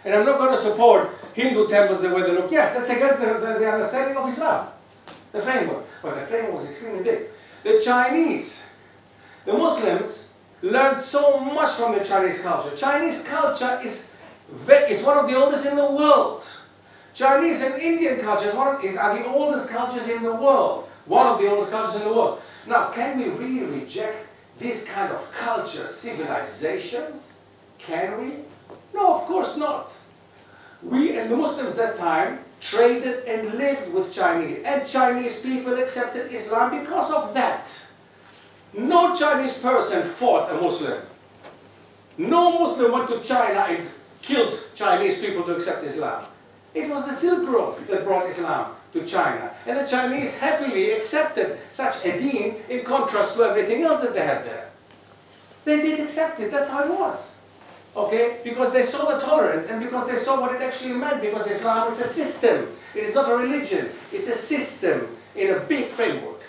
And I'm not going to support Hindu temples the way they look. Yes, that's against the understanding of Islam, the framework. But the framework was extremely big. The Chinese, the Muslims, learned so much from the Chinese culture. Chinese culture is one of the oldest in the world. Chinese and Indian cultures are the oldest cultures in the world. One of the oldest cultures in the world. Now, can we really reject this kind of culture, civilizations? Can we? No, of course not. We and the Muslims at that time traded and lived with Chinese, and Chinese people accepted Islam because of that. No Chinese person fought a Muslim. No Muslim went to China and killed Chinese people to accept Islam. It was the Silk Road that brought Islam to China. And the Chinese happily accepted such a deen in contrast to everything else that they had there. They did accept it, that's how it was. Okay? Because they saw the tolerance and because they saw what it actually meant, because Islam is a system. It is not a religion, it's a system in a big framework.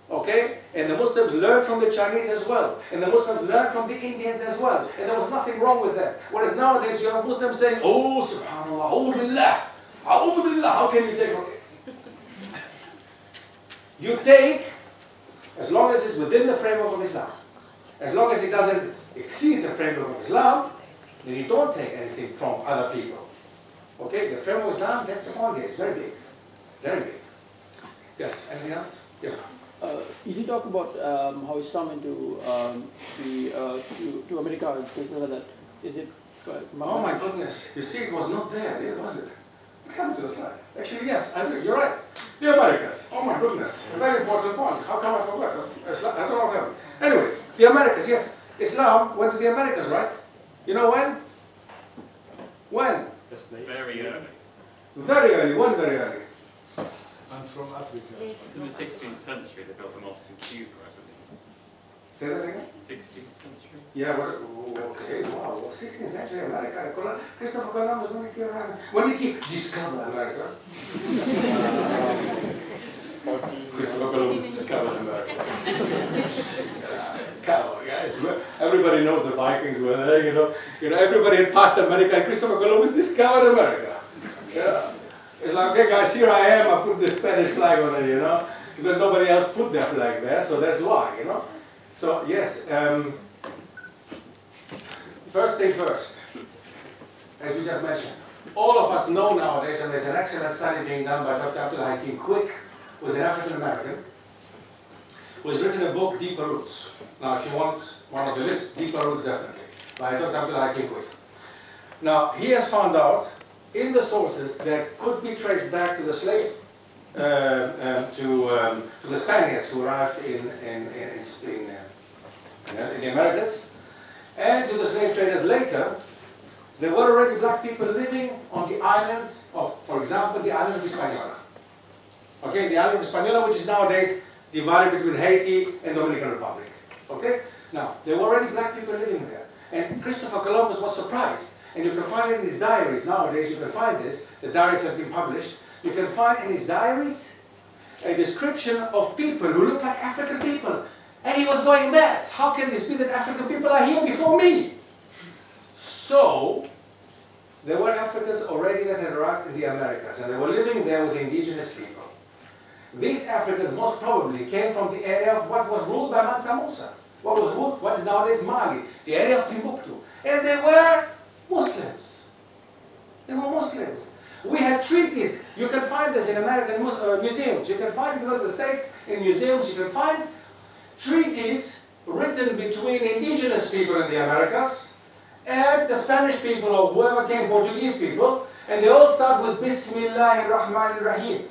Okay? And the Muslims learned from the Chinese as well. And the Muslims learned from the Indians as well. And there was nothing wrong with that. Whereas nowadays you have Muslims saying, oh, subhanAllah, a'udhu billah, a'udhu billah, how can you take it? You take, as long as it's within the framework of Islam. As long as it doesn't exceed the framework of Islam, then you don't take anything from other people. Okay? The framework of Islam, that's the point. It's very big. Very big. Yes, anything else? Yeah. You talk about how Islam into to America and things like that. Is it? Oh my goodness! You see, it was not there, was it? Come to the slide. Actually, yes, I do. You're right. The Americas. Oh my goodness! A very important point. How come I forgot? I don't know what happened. Anyway, the Americas. Yes, Islam went to the Americas, right? You know when? When? Very early. Very early. When? Very early. I'm from Africa. In the 16th century, they built a mosque in Cuba, I believe. Say that again? 16th century. Yeah, okay, wow, 16th century America. Christopher Columbus, when did he discover America? Christopher Columbus discovered America. Come on, guys. Everybody knows the Vikings were there, you know. Everybody had passed America, and Christopher Columbus discovered America. Yeah. It's like, okay guys, here I am, I put the Spanish flag on it, you know, because nobody else put their flag there, so that's why, you know. So, yes, first thing first, as we just mentioned, all of us know nowadays, and there's an excellent study being done by Dr. Abdul Hakim Quick, who's an African-American, who has written a book, Deeper Roots. Now, if you want one of the list, Deeper Roots definitely, by Dr. Abdul Hakim Quick. Now, he has found out in the sources that could be traced back to the slave, to the Spaniards who arrived in the Americas, and to the slave traders later. There were already black people living on the islands of, for example, the island of Hispaniola. Okay, the island of Hispaniola, which is nowadays divided between Haiti and Dominican Republic. Okay, now there were already black people living there, and Christopher Columbus was surprised. And you can find it in his diaries. Nowadays you can find this. The diaries have been published. You can find in his diaries a description of people who look like African people. And he was going mad. How can this be that African people are here before me? So, there were Africans already that had arrived in the Americas. And they were living there with indigenous people. These Africans most probably came from the area of what was ruled by Mansa Musa. What is nowadays Mali. The area of Timbuktu. And they were Muslims. They were Muslims. We had treaties. You can find this in American museums. You can find, if you go to the States, in museums, you can find treaties written written between indigenous people in the Americas and the Spanish people or whoever came, Portuguese people, and they all start with Bismillahir Rahmanir Rahim.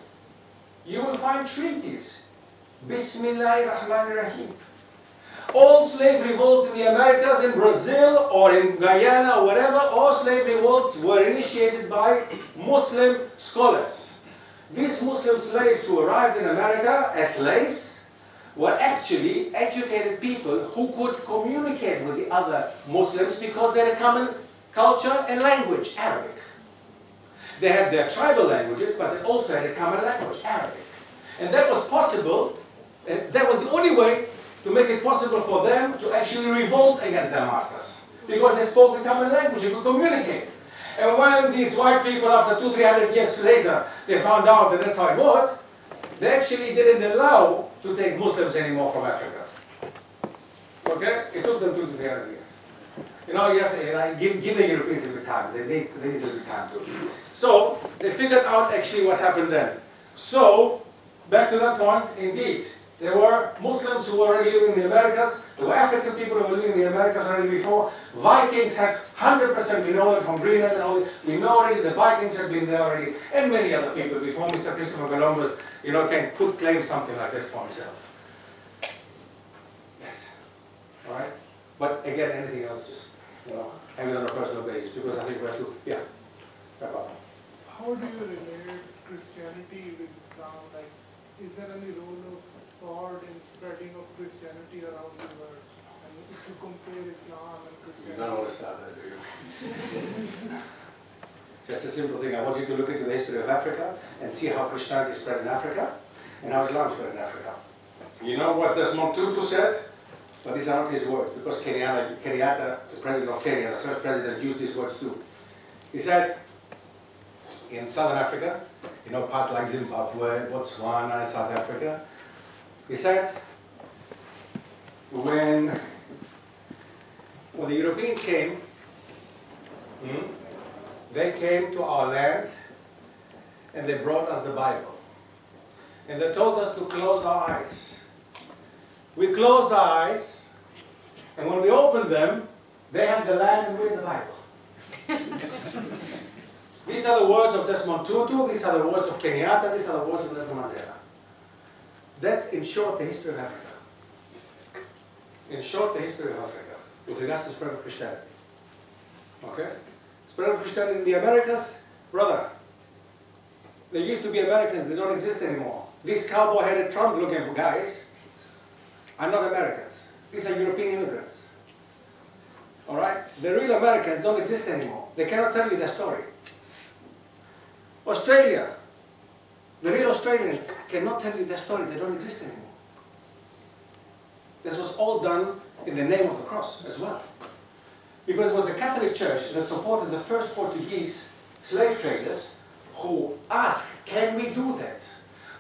You will find treaties. Bismillahir Rahmanir Rahim. All slave revolts in the Americas, in Brazil or in Guyana or wherever, all slave revolts were initiated by Muslim scholars. These Muslim slaves who arrived in America as slaves were actually educated people who could communicate with the other Muslims because they had a common culture and language, Arabic. They had their tribal languages, but they also had a common language, Arabic. And that was possible, and that was the only way to make it possible for them to actually revolt against their masters. Because they spoke a common language, they could communicate. And when these white people, after 200-300 years later, they found out that that's how it was, they actually didn't allow to take Muslims anymore from Africa. Okay? It took them 200 to 300 years. You know, you have to give the Europeans a bit of time. They need a little bit of time too. So, they figured out actually what happened then. So, back to that point, indeed, there were Muslims who were already living in the Americas. There were African people who were living in the Americas already before. Vikings had 100%, we know that from Greenland and all that. We know already the Vikings had been there already, and many other people before Mr. Christopher Columbus, you know, could claim something like that for himself. Yes. All right? But again, anything else, just, you know, having it on a personal basis, because I think we have to, yeah. Wrap up. How do you relate Christianity with Islam? Like, is there any role of sword in spreading of Christianity around the world? And if you compare Islam and Christianity... You don't want to start that, do you? Just a simple thing. I want you to look into the history of Africa and see how Christianity spread in Africa and how Islam spread in Africa. You know what Desmond Tutu said? But these are not his words, because Kenyatta, the president of Kenya, the first president, used these words too. He said, in Southern Africa, you know, parts like Zimbabwe, Botswana, South Africa, he said, when the Europeans came, they came to our land and they brought us the Bible. And they told us to close our eyes. We closed our eyes, and when we opened them, they had the land and we had the Bible. These are the words of Desmond Tutu, these are the words of Kenyatta, these are the words of Nelson Mandela. That's, in short, the history of Africa. In short, the history of Africa, with regards to the spread of Christianity. Okay? Spread of Christianity in the Americas, brother, there used to be Americans, they don't exist anymore. These cowboy-headed Trump-looking guys are not Americans. These are European immigrants. All right? The real Americans don't exist anymore. They cannot tell you their story. Australia, the real Australians cannot tell you their story. They don't exist anymore. This was all done in the name of the cross as well. Because it was the Catholic Church that supported the first Portuguese slave traders who asked, can we do that?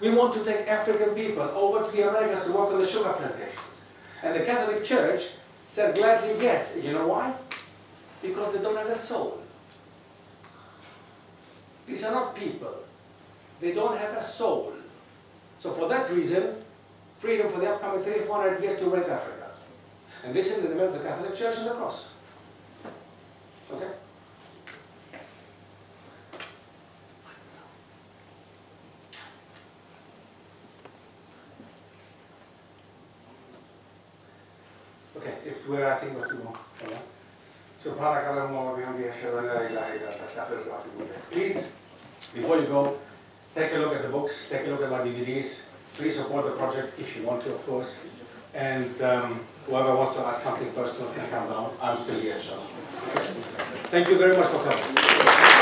We want to take African people over to the Americas to work on the sugar plantations. And the Catholic Church said gladly yes. You know why? Because they don't have a soul. These are not people. They don't have a soul. So for that reason, freedom for the upcoming 300-400 years to rape Africa. And this is in the name of the Catholic Church and the cross. Okay? Okay, if we're, I think we're too long. Please, before you go, take a look at the books, take a look at my DVDs. Please support the project if you want to, of course. And whoever wants to ask something personal can come down. I'm still here, Charles. Thank you very much for coming.